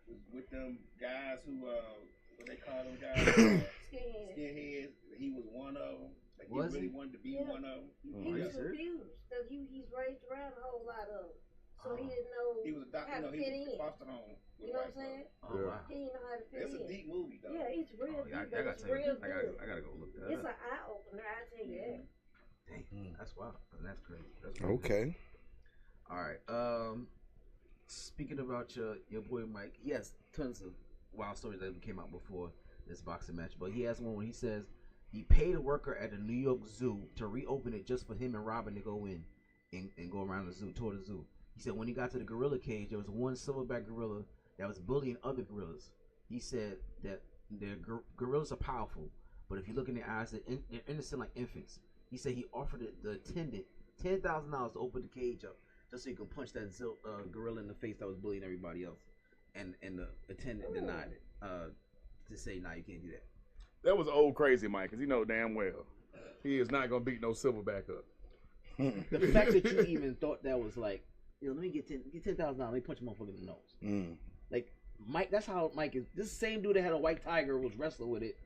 was with them guys who, what they call them guys? Skinhead. Skinheads. He was one of them. Like Was he really he? wanted to be Yeah. one of them. He was confused because he's raised around a whole lot of them. So he didn't know He was a doctor. how No, to he fit was in. a foster home. You know what I'm saying? Oh, wow. He didn't know how to fit It's a in. deep movie, though. Yeah, it's real Oh, deep. yeah, I but gotta it's tell real you, good. I gotta go look that It's up. an eye opener, I tell you that. Dang, that's wild. That's crazy. That's crazy. Okay. All right. speaking about your boy Mike, he has tons of wild stories that came out before this boxing match, but he has one where he says he paid a worker at the New York Zoo to reopen it just for him and Robin to go in and go around the zoo, tour the zoo. He said when he got to the gorilla cage, there was one silverback gorilla that was bullying other gorillas. He said that their gorillas are powerful, but if you look in their eyes, they're innocent like infants. He said he offered the attendant $10,000 to open the cage up just so he could punch that gorilla in the face that was bullying everybody else. And the attendant denied it to say, nah, you can't do that. That was old crazy Mike, because he know damn well he is not going to beat no silverback up. The fact that you even thought that was like, let me get $10,000, let me punch a motherfucker in the nose. Like, Mike, that's how Mike is. This same dude that had a white tiger was wrestling with it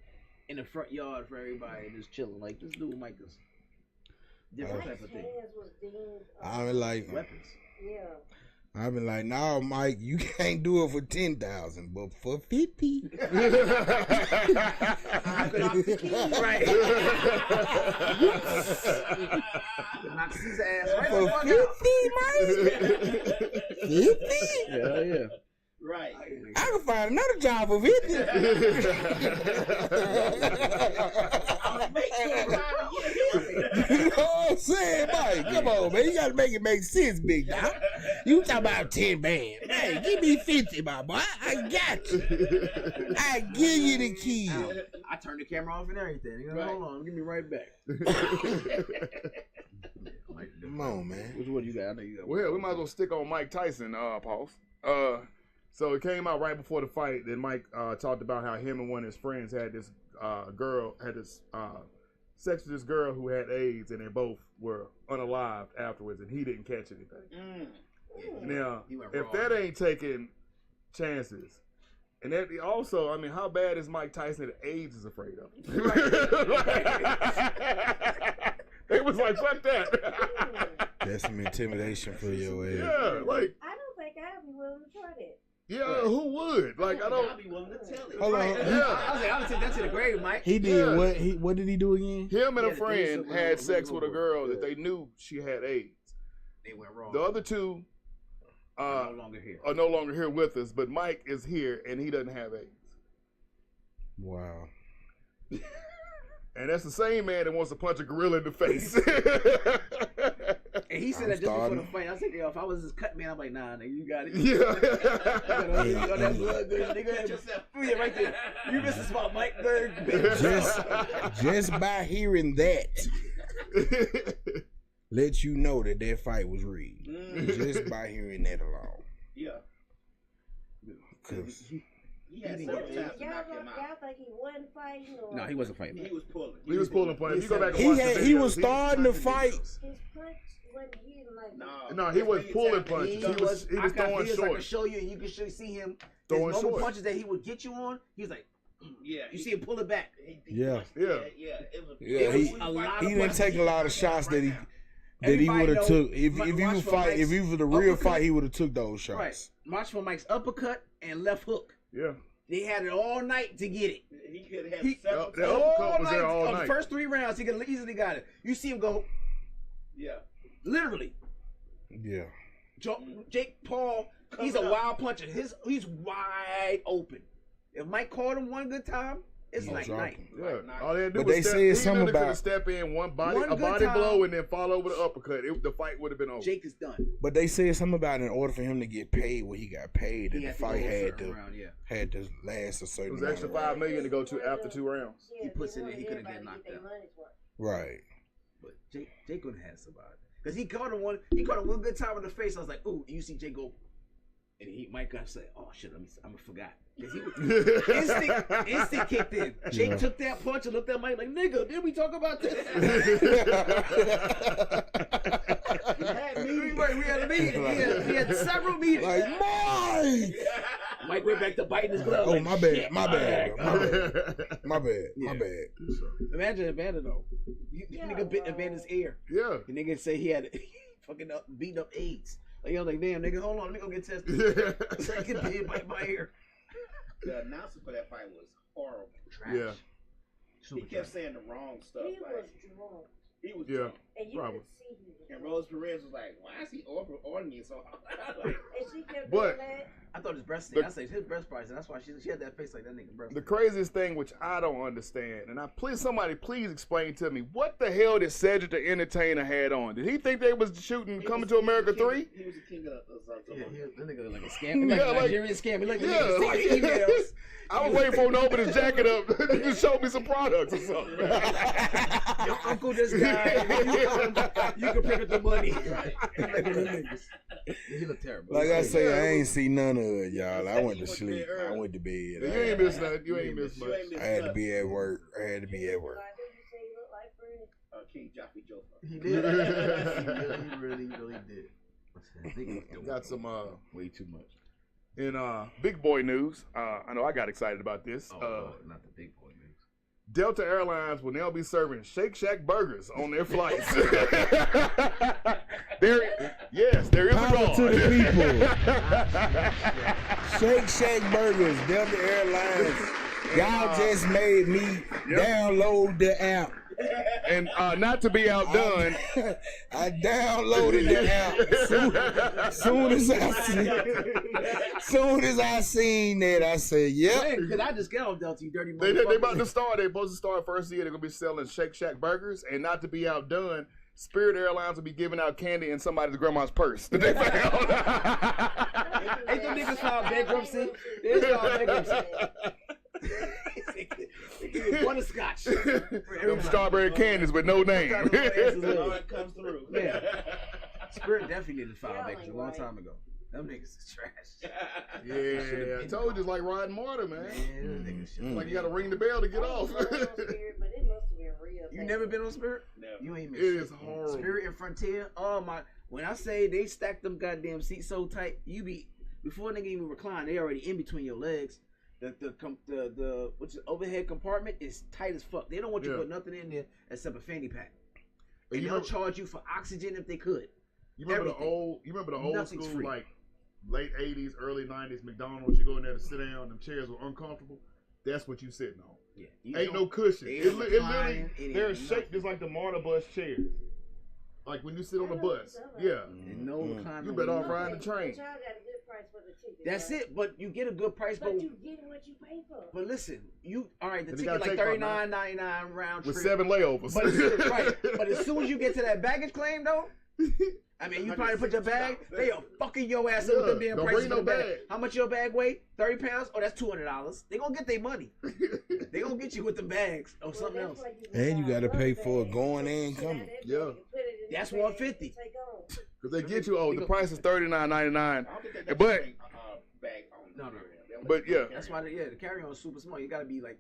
in the front yard for everybody and just chilling. Like, this dude Mike is different type of thing. I mean, like weapons. Yeah. I've been like, nah, Mike, you can't do it for 10,000, but for 50. Right. Knock his ass right For the 50, Mike. 50? Hell yeah. Right. I can find another job for 50. I'll make sure You know what I'm saying, Mike? Come on, man. You got to make it make sense, big dog. You talking about 10 man. Hey, give me 50, my boy. I got you. I give you the key. I turned the camera off and everything. You know, Right. hold on, give me right back. Come on, man. Which one you got? I know you got. Well, we might as well stick on Mike Tyson, Paul. So it came out right before the fight that Mike talked about how him and one of his friends had this sex with this girl who had AIDS, and they both were unalived afterwards, and he didn't catch anything. Now, if that ain't taking chances, and that also, I mean, how bad is Mike Tyson that AIDS is afraid of? They was like, fuck that. That's some intimidation for your ass. Yeah, like. I don't think I'd be willing to try that. Yeah, who would? Like, I don't. I'll be willing to tell it. Hold on. Yeah. I would take that to the grave, Mike. He did what? What did he do again? Him and Yeah, a friend the had dude sex was with a girl over. that they knew she had AIDS. They went wrong. The other two no longer here. are no longer here with us, but Mike is here and he doesn't have AIDS. Wow. And that's the same man that wants to punch a gorilla in the face. And he said I'm that just before starting. the fight. I said, yo, if I was this cut man, I'm like, nah, nigga, you got it. Yeah. You got that blood, good nigga. Yeah, right there. You missed the spot, Mike. Just by hearing that, let you know that fight was rigged. Just by hearing that alone. Yeah. Cause He had several times to knock him out. Y'all think he wasn't fighting? Or No, he wasn't fighting. He was pulling. He was pulling punches. If you go back and watch the he videos, was starting to punching fight. videos. his punch wasn't hitting like No, he was pulling punches. He was I got throwing videos I can short. show you, and you can see him. Throwing His normal short. punches that he would get you on, he was like, Yeah. you see him pull it back. Yeah. Yeah. Yeah. It was. Yeah, It he was a lot of didn't punches. take a lot of shots that he Everybody would have know took if Watch he was for fight Mike's if he was the real uppercut. fight he would have took those shots. Right. Watch for Mike's uppercut and left hook. Yeah. They had it all night to get it. He could have He- several. The uppercut was there night. all On night. the first 3 rounds, he could have easily got it. You see him go, Yeah. literally. Yeah. Jake Paul, he's a wild puncher. He's wide open. If Mike caught him one good time, it's He'll like drop night. him. Yeah. All they had to do But was they step, said he something knew they about- could step in One a good body time. blow and then fall over the uppercut. The fight would have been over. Jake is done. But they said something about in order for him to get paid what he got paid, that He the had to go fight a had certain to round, yeah. had to last a It certain was amount extra of $5 million to go to after 2 rounds. Yeah, He puts they it in, he wanted could've got everybody to knocked get their out. money's worth. Right. But Jake couldn't have survived. Because he caught him one good time in the face. I was like, ooh, you see Jake go. And Mike got to say, oh shit, I forgot. Because he instinct kicked in. Jake took that punch and looked at Mike like, nigga, did we talk about this? We had meetings. Right, we had a meeting. We had several meetings. Like Mike. Mike went back to biting his glove. Oh like, my bad, shit. my bad, my bad, my bad. Imagine Evander though. Nigga bit Evander's ear. Yeah. The nigga say he had fucking beating up AIDS. Like, I was like, damn, nigga, hold on, let me go get tested. So I get bit by my ear. The announcer for that fight was horrible. Yeah. He kept saying the wrong stuff. He Like, was drunk. He was Yeah. drunk. And you Probably. could see he was And drunk. Rose Perez was like, why is he ordering me so hard? Like, And she kept But- doing that. I thought his breast thing. I said his breast price, and that's why she had that face like that nigga breast. The craziest thing, which I don't understand, and somebody please explain to me, what the hell did Cedric the Entertainer had on? Did he think they was shooting Coming to America 3? He was the king of Yeah, that nigga look like a scam. Yeah, like- Nigerian scam. He like the Yeah, nigga like- taking emails. I was waiting for him to open his jacket up to show me some products or something. Your uncle just died. You can pick up the money. He looked terrible. Like I say, I ain't see none of it, y'all. I went to sleep. I went to bed. You ain't missed nothing. You ain't missed much. I had to be at work. Why did you say you look like Freddie? King Joffrey Joker. He did. He really did. Got some Way too much. in big boy news. I know I got excited about this. Not the big boy news. Delta Airlines will now be serving Shake Shack burgers on their flights. There is a Power guard. to the people. Shake Shack Burgers, Delta Airlines. Y'all just made me download the app. And not to be outdone, I downloaded the app. Soon as I seen that, I said, "Yep." Because I just got on Delta, you dirty they motherfucker. about to start. They supposed to start first year. They're gonna be selling Shake Shack burgers, and not to be outdone, Spirit Airlines will be giving out candy in somebody's grandma's purse that they found. Ain't them niggas filed bankruptcy? They filed bankruptcy. They give you butterscotch. Them strawberry candies with no name. All it comes through. Yeah. Spirit definitely needed to file bankruptcy a long time ago. Them niggas is trash. Yeah, I told you it's like riding martyr, man. Man, them niggas shit. Like you gotta ring the bell to get off. But it must have been real. You never been on Spirit? No. You ain't It been. is horrible. Spirit and Frontier. Oh my! When I say they stacked them goddamn seats so tight, you be before nigga even recline, they already in between your legs. The which is overhead compartment is tight as fuck. They don't want you to put nothing in there except a fanny pack. And they'll charge you for oxygen if they could. You remember Everything. the old Nothing's school free. like late '80s, early '90s McDonald's? You go in there to sit down, them chairs were uncomfortable. That's what you sitting on. Yeah, you Ain't don't- no cushion. they It ain't literally reclining, it they're ain't shaped nothing. just like the MARTA bus chairs. Like when you sit on the bus. Yeah. And no reclining. You better off nothing. riding the train. But y'all got a good price for the ticket. That's right? it, but you get a good price. But you get what you pay for. But listen, you all right? The And you ticket gotta like take about $39.99 round With trip. 7 layovers. But right, but as soon as you get to that baggage claim though, I mean, you probably put your bag. They are fucking your ass up with them damn don't prices bring for no the bag. bag. How much your bag weigh? 30 pounds? Oh, that's $200. They gonna get their money. They gonna get you with the bags or something else. And you gotta pay for it going and coming. Yeah. That's $150. Because they get you, the price is $39.99. I don't think they got But- bag on. No. But yeah. That's why the carry-on is super small. You gotta be like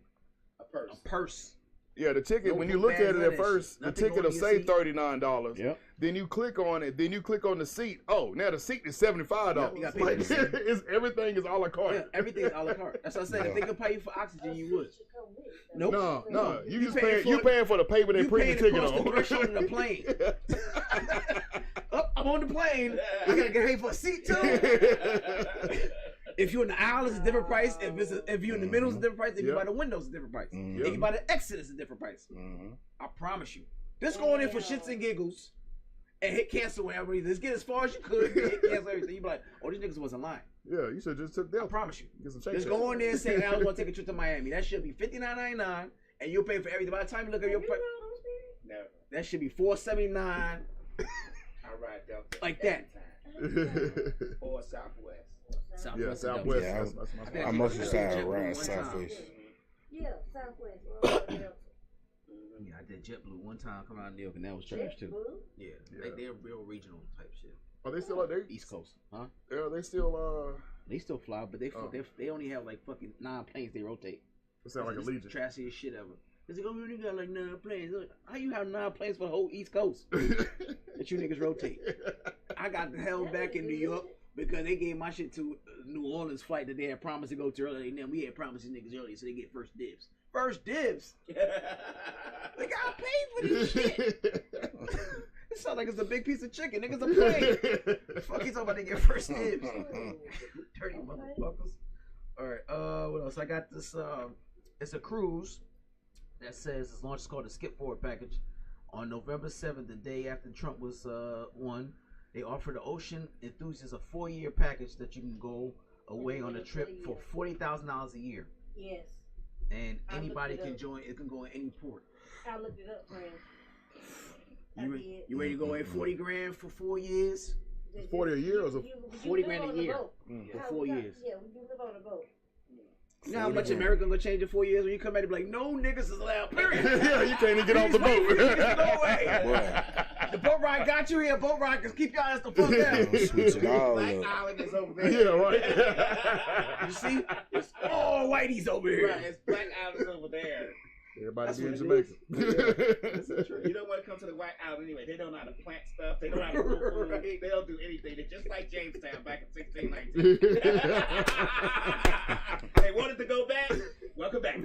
a purse. a purse. Yeah, the ticket, No when you book look bags, at it none at of that first, shit. the Nothing ticket going will in say your seat. $39. Yep. Then you click on it. Then you click on the seat. Oh, now the seat is $75. Yep, you gotta pay Like, for the seat. everything is a la carte. Yeah, everything's a la carte. That's what I said. If they could pay you for oxygen, you would. Nope. No. You just paying paying. You for it. paying for the paper they You print the paying ticket across on. the threshold of the plane. Oh, I'm on the plane. I gotta get paid for a seat too. If you're in the aisle, it's a different price. If you're in the middle, it's a different price. If you're by the window, it's a different price. If you're by the exit, it's a different price. I promise you. This going in for shits and giggles and hit cancel whenever. Let's get as far as you could. Hit cancel everything. You be like, oh, these niggas wasn't lying. Yeah, you should just took that. I promise you. Get some Just go in there and say, I was gonna take a trip to Miami. That should be $59.99, and you'll pay for everything. By the time you look at your price, No. that should be $479. I ride Delta. Like that. Or Southwest. Yeah, Southwest. Southwest. Yeah, That's my I spot. mostly start JetBlue around one Southwest. Yeah, Southwest. Yeah, I did JetBlue one time, come out in New York, and that was trash too. Yeah, they're real regional type shit. Are they still out there? East Coast, huh? Yeah, they still They still fly, but they only have like fucking 9 planes they rotate. It sound like a It's Legion. the trashiest shit ever. Cause they go, you got like 9 planes. Like, how you have 9 planes for the whole East Coast that you niggas rotate? I got the hell back in New York because they gave my shit to New Orleans flight that they had promised to go to earlier. And then we had promised these niggas earlier, so they get first dibs. First dibs. Like I paid for this shit. It sounds like it's a big piece of chicken. Niggas a plane. The fuck you talking about? They get first dibs. Dirty motherfuckers. All right. What else? I got this. It's a cruise that says it's launched. It's called the Skip Forward package. On November 7th, the day after Trump was won, they offered the ocean enthusiasts a 4-year package that you can go away on a trip for $40,000 a year. Yes. And anybody can join. It can go in any port. I looked it up, friend. You ready to go away 40 grand for 4 years? 40 a year or 40 grand a year for 4 years? Yeah, you live on a boat. You know how much America gonna change in 4 years when you come back and be like, no niggas is allowed, period. Yeah, you can't even get off the boat. No way. The boat ride got you here, boat ride, cause keep your ass the fuck down. Switch it all Black up. Island is over there. Yeah, right. You see? It's all whiteies over here. Right, it's Black Island over there. Everybody be in That's Jamaica. You don't want to come to the White Island anyway. They don't know how to plant stuff. They don't know how to grow food. Right. They don't do anything. They're just like Jamestown back in 1619. They wanted to go back. Welcome back.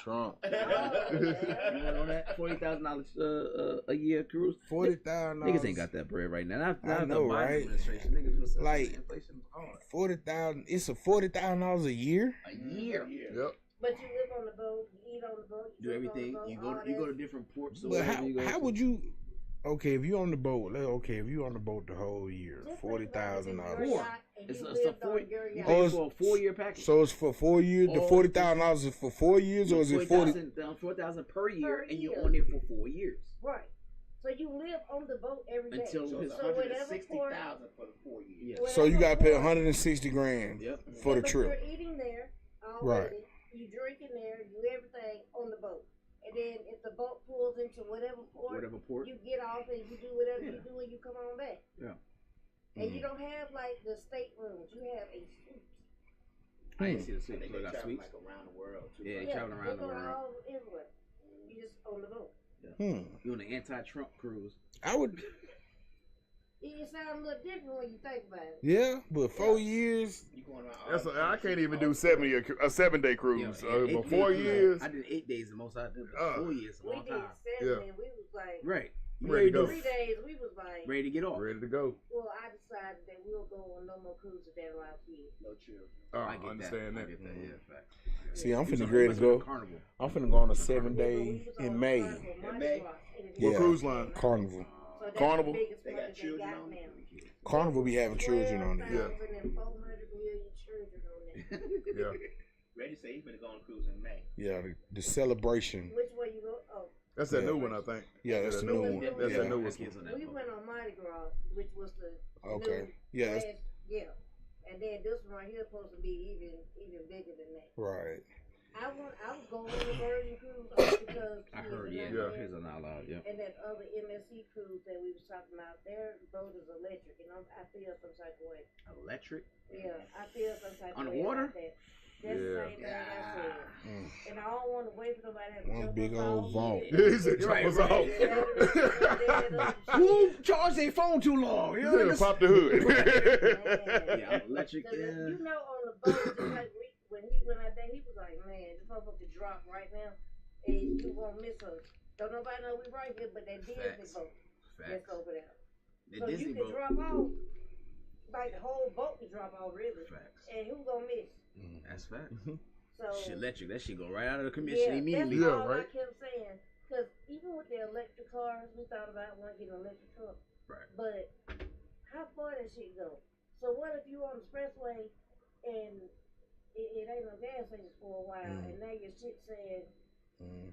Trump. You want on that $40,000 a year cruise? $40,000. Niggas ain't got that bread right now. Not I know, the Biden right? administration. Niggas was Like, inflation was hard. 40,000. It's a $40,000 a year. A year. Yep. But you live on the boat, you eat on the boat, Do everything. You go to different ports. Or But wherever you go how to. would you? Okay, if you on the boat, if you on the boat the whole year, $40,000. It's a 4 you Oh, pay it's- for a 4-year package. So it's for 4 years. The Or- $40,000 is for 4 years, or is it 40? $4,000 per year, Per and you're year. on it for 4 years. Right. So you live on the boat every day. Until So it's his- whatever port, $160,000 for the 4 years. Yeah. So you gotta pay 160 grand Yep. for the but trip. You're eating there already. Right. You drinking there. You do everything on the boat. And then if the boat pulls into whatever port, you get off and you do whatever you do and you come on back. Yeah. And you don't have like the staterooms. You have a suite. I didn't see the I suite. think So they I got travel suites. like around the world too. Yeah, right? they traveling around the go world. all everywhere. You just on the boat. You on the anti-Trump cruise. I would, It sounds a little different when you think about it. yeah, but 4 years. You going around That's all I the can't even countries, do a 7-day cruise. Yeah, 8 But 4 days. years. I did 8 days the most I did. But 4 years, a We long did time. 7 Yeah. and we was like, Right. You Ready to go. 3 days, we was like, Ready to get off. Ready to go. well, I decided that we'll go on no more cruises that allow kids. No children. Oh, I I get understand that. that. I get that. Yeah, fact. See, I'm He was finna on- get ready to he was on go. Carnival. I'm finna go on a 7-day We was on in a May. Carnival, In Mardi May? Gras, and it Yeah. What cruise line? Carnival. So that's Carnival? the biggest They money got children got on now. it. Carnival be having children on it. Yeah. 400 million children on there. Yeah. Reggie said he's gonna go on a cruise in May. Yeah, the celebration. Which way you go? Oh, That's that Yeah. new one, I think. Yeah, that's the the new one. That's Yeah. that newest Kids one. on that we boat. went on Mardi Gras, which was the Okay. new Yeah, that's last, yeah. And then this one right here supposed to be even bigger than that. right. I was going on the Virgin cruise only because I kids heard, are yeah. not there. Kids are not allowed, yeah. And that other MSC cruise that we was talking about, their boat is electric, and I feel some type of way. Electric? Yeah, I feel some type On of the way water? about that. That's the Yeah. same thing I said. Mm. And I don't want to wait for nobody to have to One jump big us old off. vault. He said, Right, "Jump us right. off." Who charged their phone too long? You know, Yeah, just- pop the hood. Yeah, I'm electric. So Yeah. you know, on the boat, just like when he went out there, he was like, "Man, this motherfucker drop right now, and you won't miss us." Don't nobody know we right here, but that Disney Facts. boat Facts. that's over there. The So Disney you can boat. drop off, like the whole boat can drop off, really. Facts. And who gonna miss? That's facts. So Shit, electric. That shit go right out of the commission yeah, immediately. that's Yeah, all right. I kept saying. Because even with the electric cars, we thought about wanting to get an electric truck. Right. But how far that shit go? So what if you on the expressway and it ain't no gas station for a while, and now your shit saying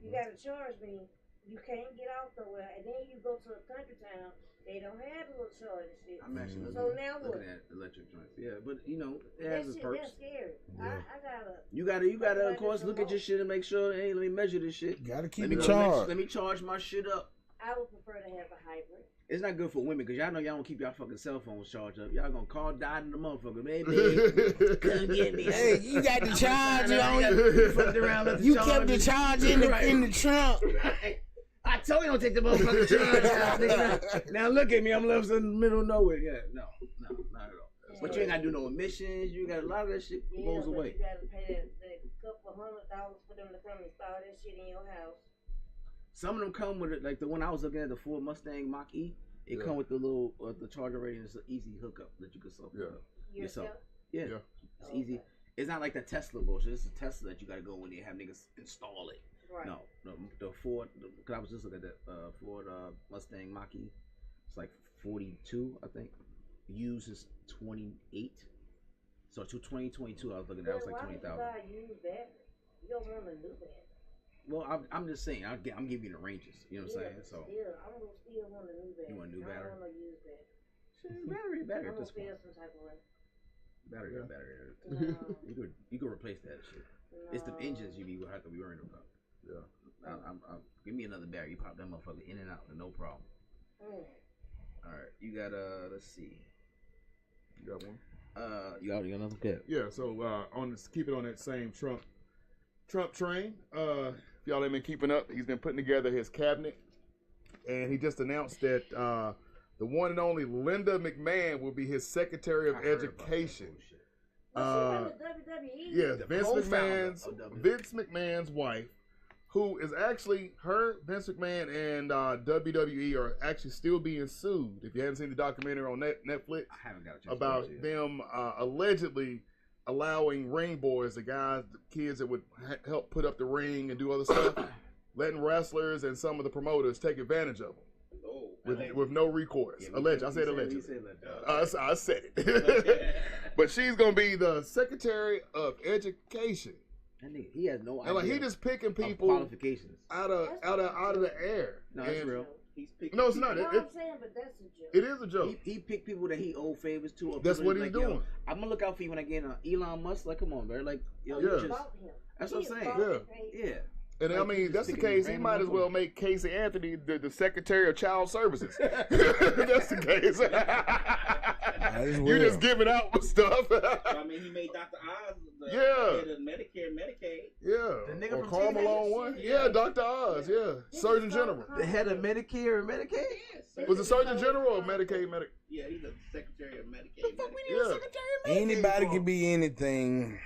you gotta charge me, you can't get off nowhere, and then you go to a country town, they don't have a little charge and shit. I'm actually So now what? looking at electric joints. Yeah, but you know, it That has its shit, perks. that's scary. Yeah. I gotta. You gotta, of course, look at your shit and make sure. Hey, let me measure this shit. Gotta Let keep me it go charged. let me charge my shit up. I would prefer to have a hybrid. It's not good for women because y'all know y'all don't keep y'all fucking cell phones charged up. Y'all gonna call died in the motherfucker. Baby, come get me. Hey, you got the charger on you. Fucked around, left the You charge. kept the charger in the trunk. I told you don't take the motherfucking charge out, nigga. Now look at me, I'm left in the middle of nowhere. Yeah, no, not at all. But you ain't gotta do no emissions. You got a lot of that shit goes but away. you gotta pay that couple $100 for them to come install that shit in your house. Some of them come with it, like the one I was looking at, the Ford Mustang Mach E. It come with the little the charger rating. It's an easy hookup that you can self hook up. Yourself? Yeah, Yeah. it's easy. It's not like the Tesla bullshit. It's a Tesla that you gotta go when they have niggas install it. Right. No, the Ford. Because I was just looking at that Ford Mustang Mach-E. It's like 42, I think. Used is 28. So to 2022, I was looking at. It was like 20,000. Why would you use that? You don't want to do that. Well, I'm just saying. I'm giving you the ranges. You know what I'm saying? So. Yeah, I'm gonna still want a new battery. You want a new battery? I don't want to use that. Battery I'm at this gonna feel point. some type of way. Battery. No. You could replace that shit. No. It's the engines you have to be worried about. Yeah. Give me another battery. You pop that motherfucker in and out, no problem. All right, you got let's see. You got one? You got another good. Yeah. So keep it on that same Trump train. If y'all ain't been keeping up, he's been putting together his cabinet, and he just announced that the one and only Linda McMahon will be his Secretary of Education. Yeah, Vince McMahon's wife, who is actually Vince McMahon and WWE are actually still being sued. If you haven't seen the documentary on Netflix, I haven't got a chance about them allegedly allowing ring boys, the kids that would help put up the ring and do other stuff, letting wrestlers and some of the promoters take advantage of them with no recourse. Alleged. I said alleged. I said it. But she's gonna be the Secretary of Education. That nigga, he has no idea. And like he just picking people qualifications out of the air. No, it's real. He's picking. No, it's not. I'm saying, but that's a joke. It is a joke. He picked people that he owed favors to. That's what he's like, doing. Yo, I'm gonna look out for you when I get Elon Musk. Like, come on, bro. Like, yo, Yeah. you just. That's what I'm saying. Yeah. And like, I mean, that's the case. He might as well make Casey Anthony the Secretary of Child Services. That's the case. You just giving out with stuff. I mean, he made Dr. Oz the head of Medicare and Medicaid. Yeah. The nigga or from Karl Malone one. Yeah, Dr. Oz. Yeah. Surgeon General. The head of Medicare and Medicaid? Was it Surgeon General or Medicaid? Yeah, he's the Secretary of Medicaid. Anybody can be anything.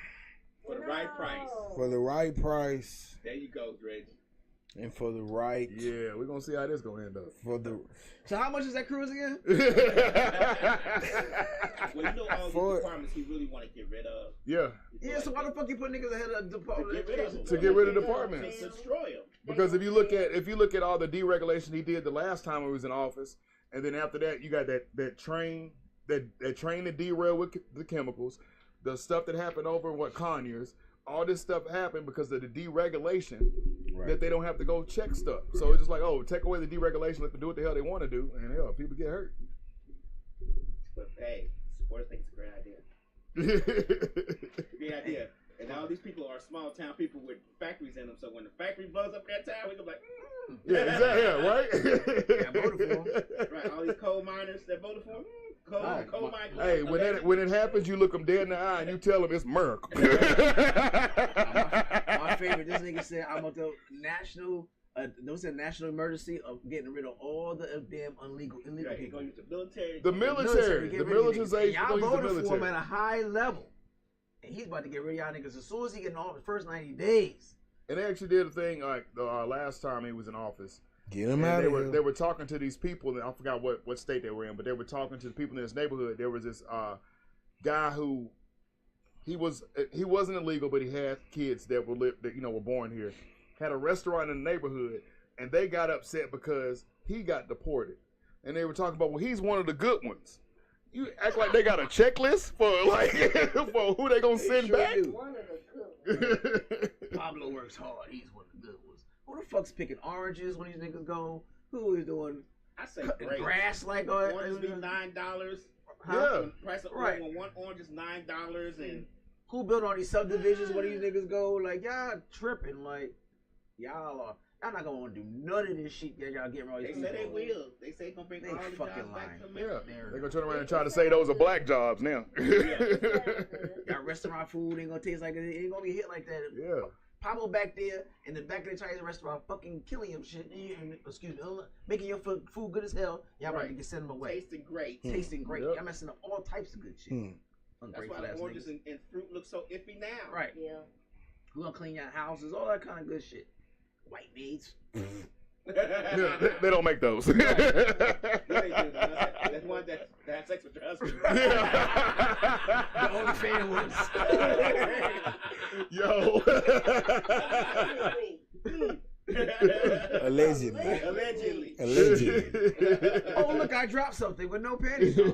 For the right price. For the right price. There you go, Dredge. And for the right. Yeah, we're gonna see how this gonna end up. So how much is that cruise again? Well, you know all these departments he really want to get rid of. Yeah. Yeah, so why the fuck you put niggas ahead of the department? To get rid of departments. To destroy them. Because if you look at all the deregulation he did the last time he was in office, and then after that you got that train that derailed with the chemicals, the stuff that happened over in Conyers, all this stuff happened because of the deregulation. Right. That they don't have to go check stuff. So it's just like, take away the deregulation, let them do what the hell they want to do, and hell, people get hurt. But hey, sports think it's a great idea. Great idea. And all these people are small town people with factories in them. So when the factory blows up that town, we go like, Yeah, exactly. Yeah, right. Yeah, I voted for him. Right. All these coal miners that voted for him. Coal miners. Hey, when it happens, you look them dead in the eye and you tell them it's miracle. My favorite. This nigga said, "I'm at the national." Those said national emergency of getting rid of all the damn illegal people. Use the military. The militarization. Y'all voted for him at a high level, and he's about to get rid of y'all niggas as soon as he get in office. First 90 days. And they actually did a thing like the last time he was in office. Get him out of here. They were talking to these people, and I forgot what state they were in, but they were talking to the people in this neighborhood. There was this guy who he wasn't illegal, but he had kids that were born here. Had a restaurant in the neighborhood, and they got upset because he got deported. And they were talking about, well, he's one of the good ones. You act like they got a checklist for for who they gonna send back. One of the good ones. Pablo works hard. He's one of the good ones. Who the fuck's picking oranges when these niggas go? Who is doing? I say grass like oranges be $9. Yeah, price of one orange is $9 and. Who built all these subdivisions where these niggas go? Like, y'all tripping. Like, y'all not gonna want to do none of this shit that y'all getting all these people. They say they will. They say gonna bring all the jobs back to America. Yeah, they're gonna turn around and try to say those are black jobs now. Y'all restaurant food ain't gonna taste like it. It ain't gonna be hit like that. Yeah. Pablo back there in the back of the Chinese restaurant fucking killing him shit. Excuse me, making your food good as hell. Y'all right to send them away. Tasting great. Yep. Y'all messing up all types of good shit. That's why the oranges and fruit look so iffy now. Right. Yeah. We're gonna clean your houses, all that kind of good shit. White maids. Yeah, they don't make those. Yeah, they do. That's one that had sex with your husband. The only fan ones. Yo. Allegedly. Oh, look, I dropped something with no panties on.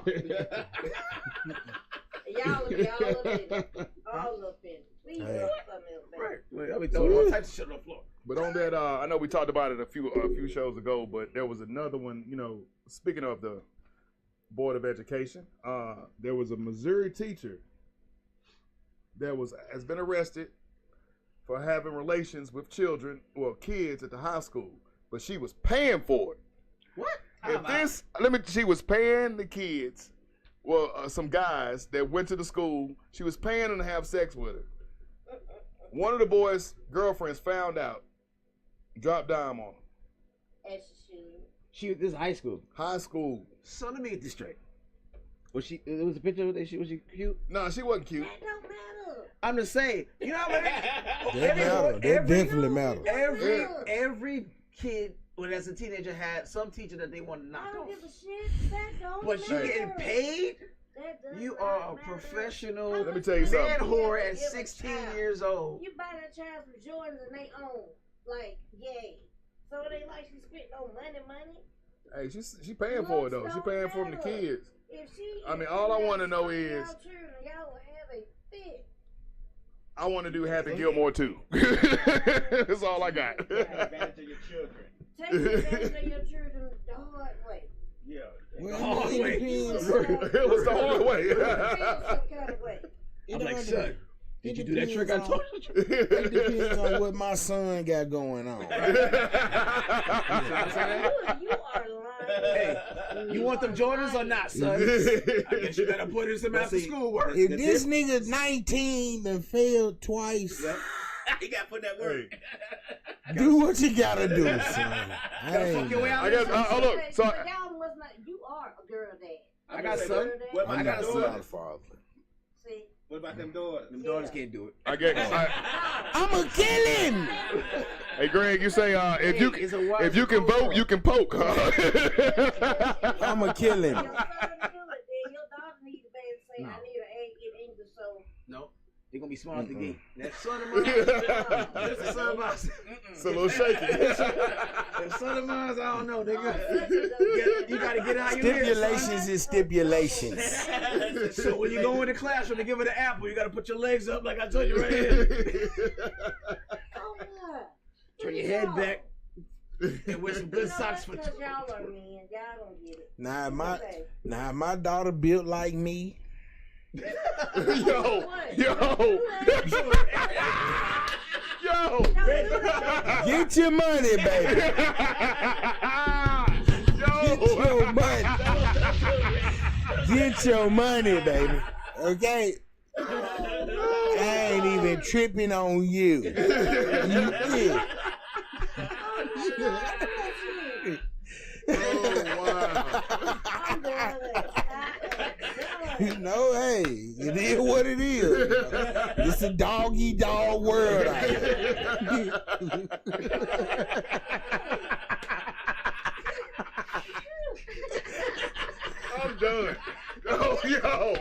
Y'all offended. All offended. Please do something else. Right. Well, I mean, throwing all types of shit on the floor. But on that, I know we talked about it a few shows ago, but there was another one. You know, speaking of the Board of Education, there was a Missouri teacher that has been arrested for having relations with kids at the high school, but she was paying for it. What? She was paying the kids, some guys that went to the school. She was paying them to have sex with her. One of the boys' girlfriends found out, dropped dime on her. As she should. This is high school. High school. So let me get this straight. Was she? It was a picture of her. Was she cute? No, she wasn't cute. That don't matter. I'm just saying. You know what I mean? That definitely matters. Every kid, when as a teenager, had some teacher that they wanted to knock I don't off. give a shit. That don't But matter. you getting paid? That does You not are a matter. professional Let me tell you something. man whore at Give a 16 child. years old. You buy that child some Jordans and they own. Like, yay. So it ain't like she spent no money. Hey, she paying for it though. She paying for them the kids. If she, I mean, all I want to know is, y'all children, y'all will have a fit. I want to do Happy Gilmore too. That's all I got. Take advantage of your children. Take advantage of your children the hard way. Yeah. Well, it depends. It was the hard way. Feel some kind of way. I'm like, son, did you do that trick I told you? It depends on what my son got going on. You are lying. Hey, you want them Jordans or not, son? I guess you gotta put in some after school work. If this nigga's 19 and failed twice, You gotta put that work. do what you gotta do, son. Fuck your way out. I guess. Look. So But y'all must not. You are a girl dad. I got a son. What about I got a them son. daughters? father. See, What about them daughters? Them daughters can't do it. I guess. I'ma kill him. Hey, Greg, you say if you can vote, you can poke. I'ma kill him. your son do it. Then your daughter needs to be able to say, I need an A in English, so. No. They're gonna be smart at the gate. That son of mine. That's the son of mine. It's a little shaky. That son of mine, I don't know, nigga. You gotta get out your Stipulations is stipulations. So when you go in the classroom to give her the apple, you gotta put your legs up like I told you right here. Oh, God. Turn your head back and wear some good socks for Because y'all are men. Y'all don't get it. Now my daughter built like me. Yo. Get your money, baby. Get your money. Get your money, baby. Okay? I ain't even tripping on you. You did. I'm done. You know, hey, it is what it is. It's a dog-eat-dog world out here. I'm done. Oh, yo.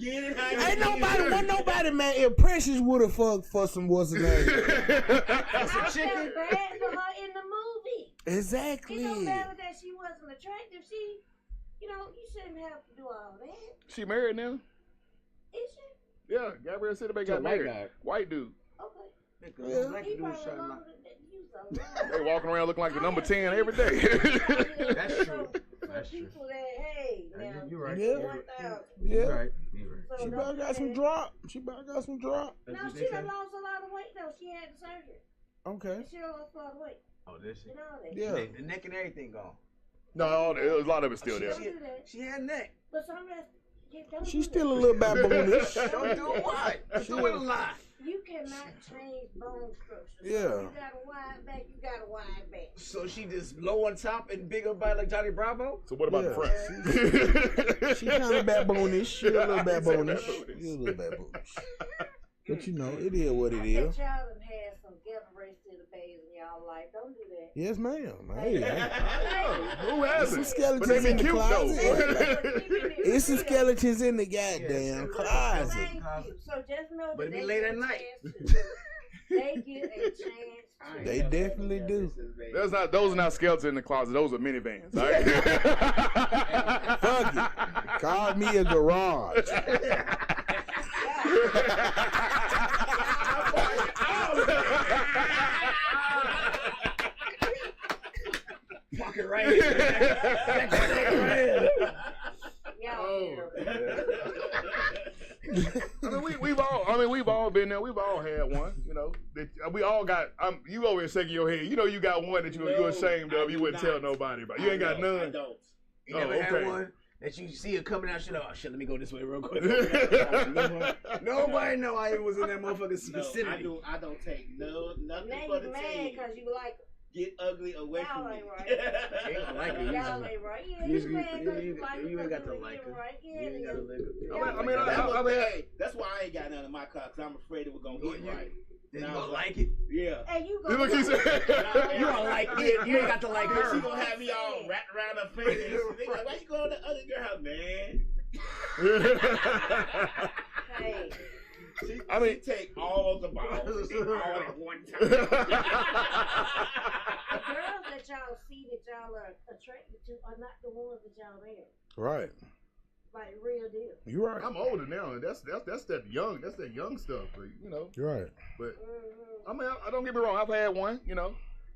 Ain't nobody, man. If Precious would have fucked for some what's her name. I felt bad for her in the movie. Exactly. It don't matter that she wasn't attractive. She, you shouldn't have to do all that. She married now? Is she? Yeah, Gabrielle Sidibe got married. White dude. Okay. Yeah. Black He dude probably shot him longer out. than you, so. They walking around looking like the number 10 every day. That's true. That's true. People that, hey, now, You're right. Yeah. 1,000. Yeah. You're right. So She don't about do got some that. drop. She about got some drop. No, she done lost a lot of weight though. She had the surgery. Okay. She done lost a lot of weight. Oh, this shit. And all that. Yeah. The neck and everything gone. No, a lot of it's still there. Don't do that. She had neck. But some rest, don't She's do still a that. little baboonish. Don't do what? Doing a lot. You cannot change bone structure. So Yeah. You got a wide back, you got a wide back. So she just low on top and big up by like Johnny Bravo? So what about the Yeah. front? She kind of baboonish. She a little baboonish. baboonish. She a little baboonish. But you know, it is what it That is. child done had some ghetto race to the base and y'all life. Don't do that. Yes, ma'am. Hey, who has some it? skeletons But they in be the cute closet. though. It's some skeletons in the goddamn closet. Thank you. So just know But that it be they late get at a night. chance to. They get a chance to. They definitely do. Those are not skeletons in the closet. Those are minivans. All right? Fuck it. Call me a garage. Pocket right here. We've all been there. We've all had one. You know, we all got. You over here shaking your head. You know, you got one that you're ashamed of. You wouldn't tell nobody about. You ain't got none. I don't. You never had one that you see it coming out. Shit, let me go this way real quick. Nobody know I was in that motherfucking vicinity. No, I don't take nothing now for you the mad team. because you like. Get ugly away Y'all from me. ain't right. They don't like it. Y'all ain't right. Yeah, You you mad because you like it. ain't got to because like you it. right. You Yeah, ain't got to like it. That's why I ain't got none in my car, because I'm afraid it was going to hit right. Then you gonna like it? Yeah. And you Look, he said, you gonna like it. You ain't got to like her. She gonna have me all wrapped around her face. They like, why you going to the other girl, man? Hey. She take all the balls all at one time. The girls that y'all see that y'all are attracted to are not the ones that y'all marry. Right. Like real deal. You're right. I'm older now, and that's that young stuff, you know. You're right. But I mean, I don't get me wrong. I've had one, you know.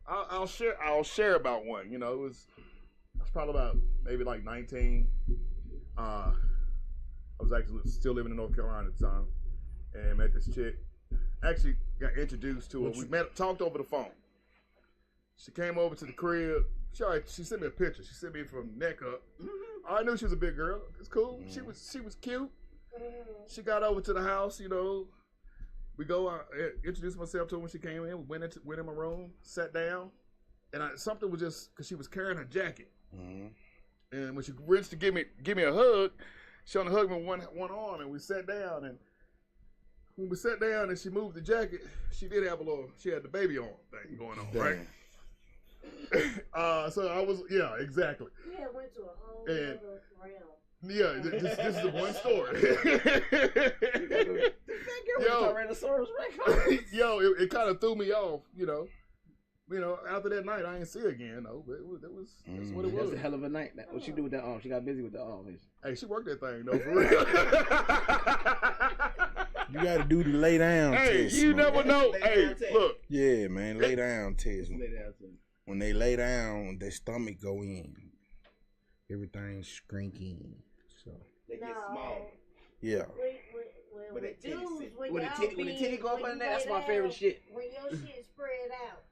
I'll share about one, you know. I was probably about maybe like 19. I was actually still living in North Carolina at the time, and met this chick. Actually got introduced to her. We talked over the phone. She came over to the crib. She sent me a picture. She sent me from neck up. I knew she was a big girl. It's cool. She was cute. She got over to the house, you know. We go. I introduced myself to her when she came in. We went in my room, sat down, and something was just because she was carrying her jacket. And when she reached to give me a hug, she only hugged me with one arm, and we sat down. And when we sat down and she moved the jacket, she had the baby arm thing going on, right? So I was, exactly. Yeah, went to a whole other realm. Yeah, this is the one story. Yo, it kind of threw me off, you know. After that night, I didn't see her again, though. But that's what it was. That's a hell of a night. What she do with that arm? She got busy with the arm. Hey, she worked that thing, though, for real. You got to do the lay down test. Hey, you never know. Hey, look. Yeah, man, lay down test. When they lay down, their stomach go in. Everything's shrinking. So they get small. Yeah. When the titty go up under that, that's my favorite shit. When your shit spread out,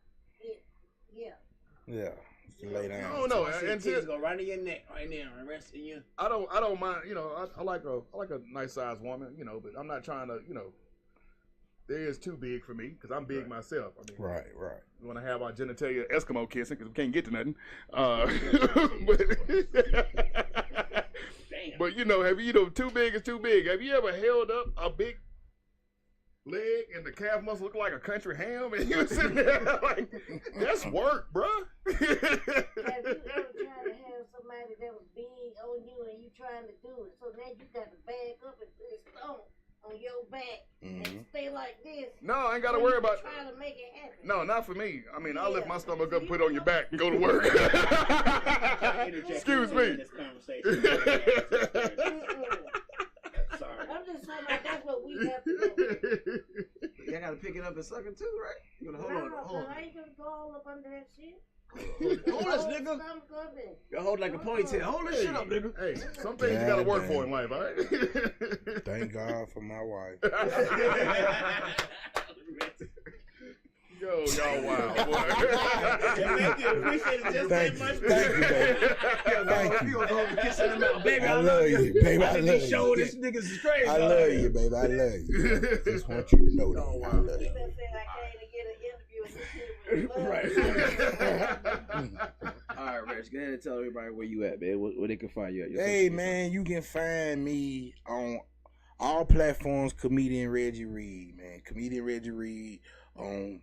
yeah. Lay down. I don't know. And titties go right in your neck, right there, and rest in you. I don't mind. You know, I like a nice sized woman. You know, but I'm not trying to. You know, there is too big for me because I'm big myself. I mean, right. We want to have our genitalia Eskimo kissing because we can't get to nothing. But you know, too big is too big. Have you ever held up a big leg and the calf muscle look like a country ham, and you sitting there like, that's work, bruh. Have you ever tried to have somebody that was big on you and you trying to do it? So now you got to back up and put a stone on your back and stay like this. No, I ain't got to worry about trying to make it happen. No, not for me. I mean, I'll lift my stomach up and put it on your back and go to work. Excuse me. Sorry. I'm just saying like that's what we have to do. You gotta pick it up and suck it too, right? You gotta hold on. I ain't gonna go all up under that shit. Hold this, nigga. You hold like a ponytail. Hold this shit up, nigga. Hey, some things you gotta work for in life, all right? Thank God for my wife. Yo, y'all wild, boy. Thank you. Appreciate it just that much. Thank you, baby. Thank you. Baby, I love you, baby. I love you. Show this niggas is crazy. I love you, baby. I love you. Just want you to know that. I love you. Right. All right, Rich. Go ahead and tell everybody where you at, man. Where they can find you at. Hey, man, you can find me on all platforms. Comedian Reggie Reed, man. Comedian Reggie Reed on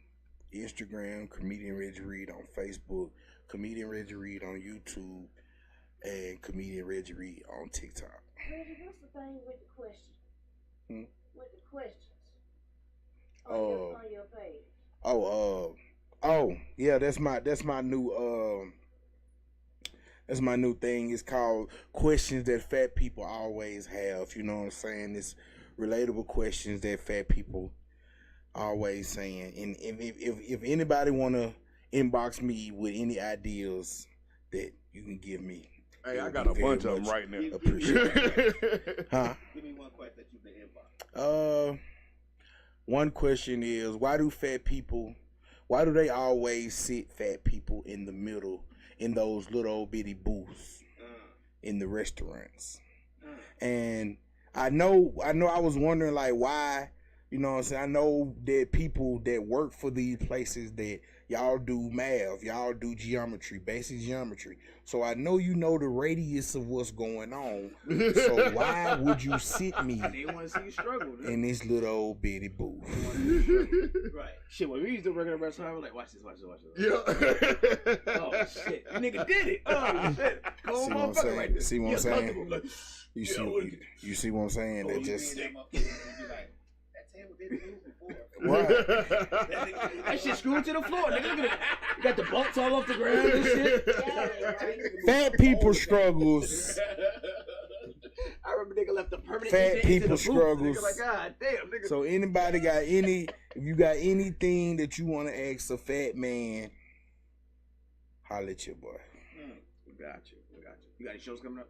Instagram, Comedian Reggie Reed on Facebook, Comedian Reggie Reed on YouTube, and Comedian Reggie Reed on TikTok. Reggie, what's the thing with the questions? With the questions on your page. Yeah, that's my new thing. It's called Questions That Fat People Always Have. You know what I'm saying? It's relatable questions that fat people always saying. And if anybody wanna inbox me with any ideas that you can give me. Hey, I got a bunch of them right now. Appreciate it. Huh? Give me one question that you've been inboxed. One question is, why do they always sit fat people in the middle in those little bitty booths in the restaurants? And I know I was wondering like why, you know what I'm saying? I know that people that work for these places that y'all do math, y'all do geometry, basic geometry. So I know you know the radius of what's going on. So why would you sit me They want to see you struggle, in this little old bitty booth? Right. Shit, when we used to work in a restaurant, we're like, watch this. Yeah. Oh, shit. Nigga did it. Oh, shit. See what I'm saying? Right, see what I'm saying? You see what I'm saying? That just... Right. That shit screwed to the floor, nigga. You got the bolts all off the ground and shit. Fat people struggles. I remember nigga left the permanent fat people struggles. Nigga like, God damn, nigga. So anybody got if you got anything that you want to ask a fat man, holla at your boy. We got you. You got any shows coming up?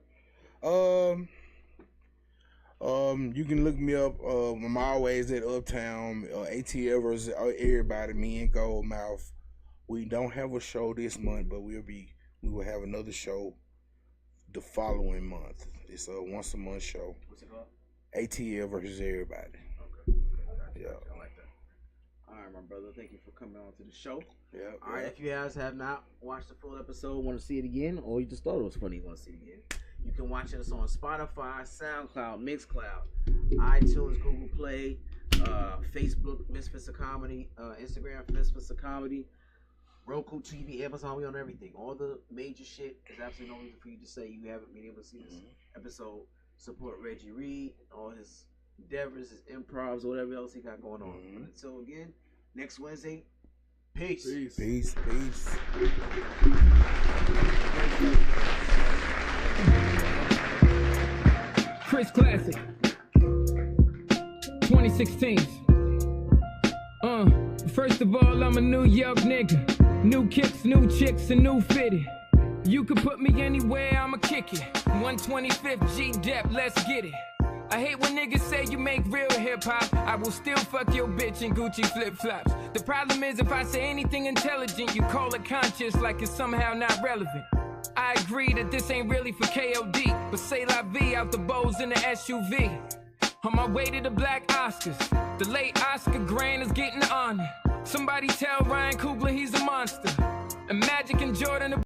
You can look me up. I'm always at Uptown. ATL versus everybody. Me and Goldmouth. We don't have a show this month, but we will have another show the following month. It's a once a month show. What's it called? ATL versus everybody. Okay. Yeah. I like that. All right, my brother. Thank you for coming on to the show. Yeah. All right. If you guys have not watched the full episode, want to see it again, or you just thought it was funny, you want to see it again, you can watch us on Spotify, SoundCloud, Mixcloud, iTunes, Google Play, Facebook, Misfits of Comedy, Instagram, Misfits of Comedy, Roku TV, Amazon. We on everything. All the major shit. There's absolutely no reason for you to say you haven't been able to see this episode. Support Reggie Reed, all his endeavors, his improvs, whatever else he got going on. But until again, next Wednesday, peace. Peace. Chris Classic 2016. First of all, I'm a New York nigga. New kicks, new chicks, and new fitted. You can put me anywhere, I'ma kick it. 125th G-Dep, let's get it. I hate when niggas say you make real hip-hop. I will still fuck your bitch in Gucci flip-flops. The problem is if I say anything intelligent, you call it conscious like it's somehow not relevant. I agree that this ain't really for KOD, but say la vie out the bows in the SUV. On my way to the Black Oscars,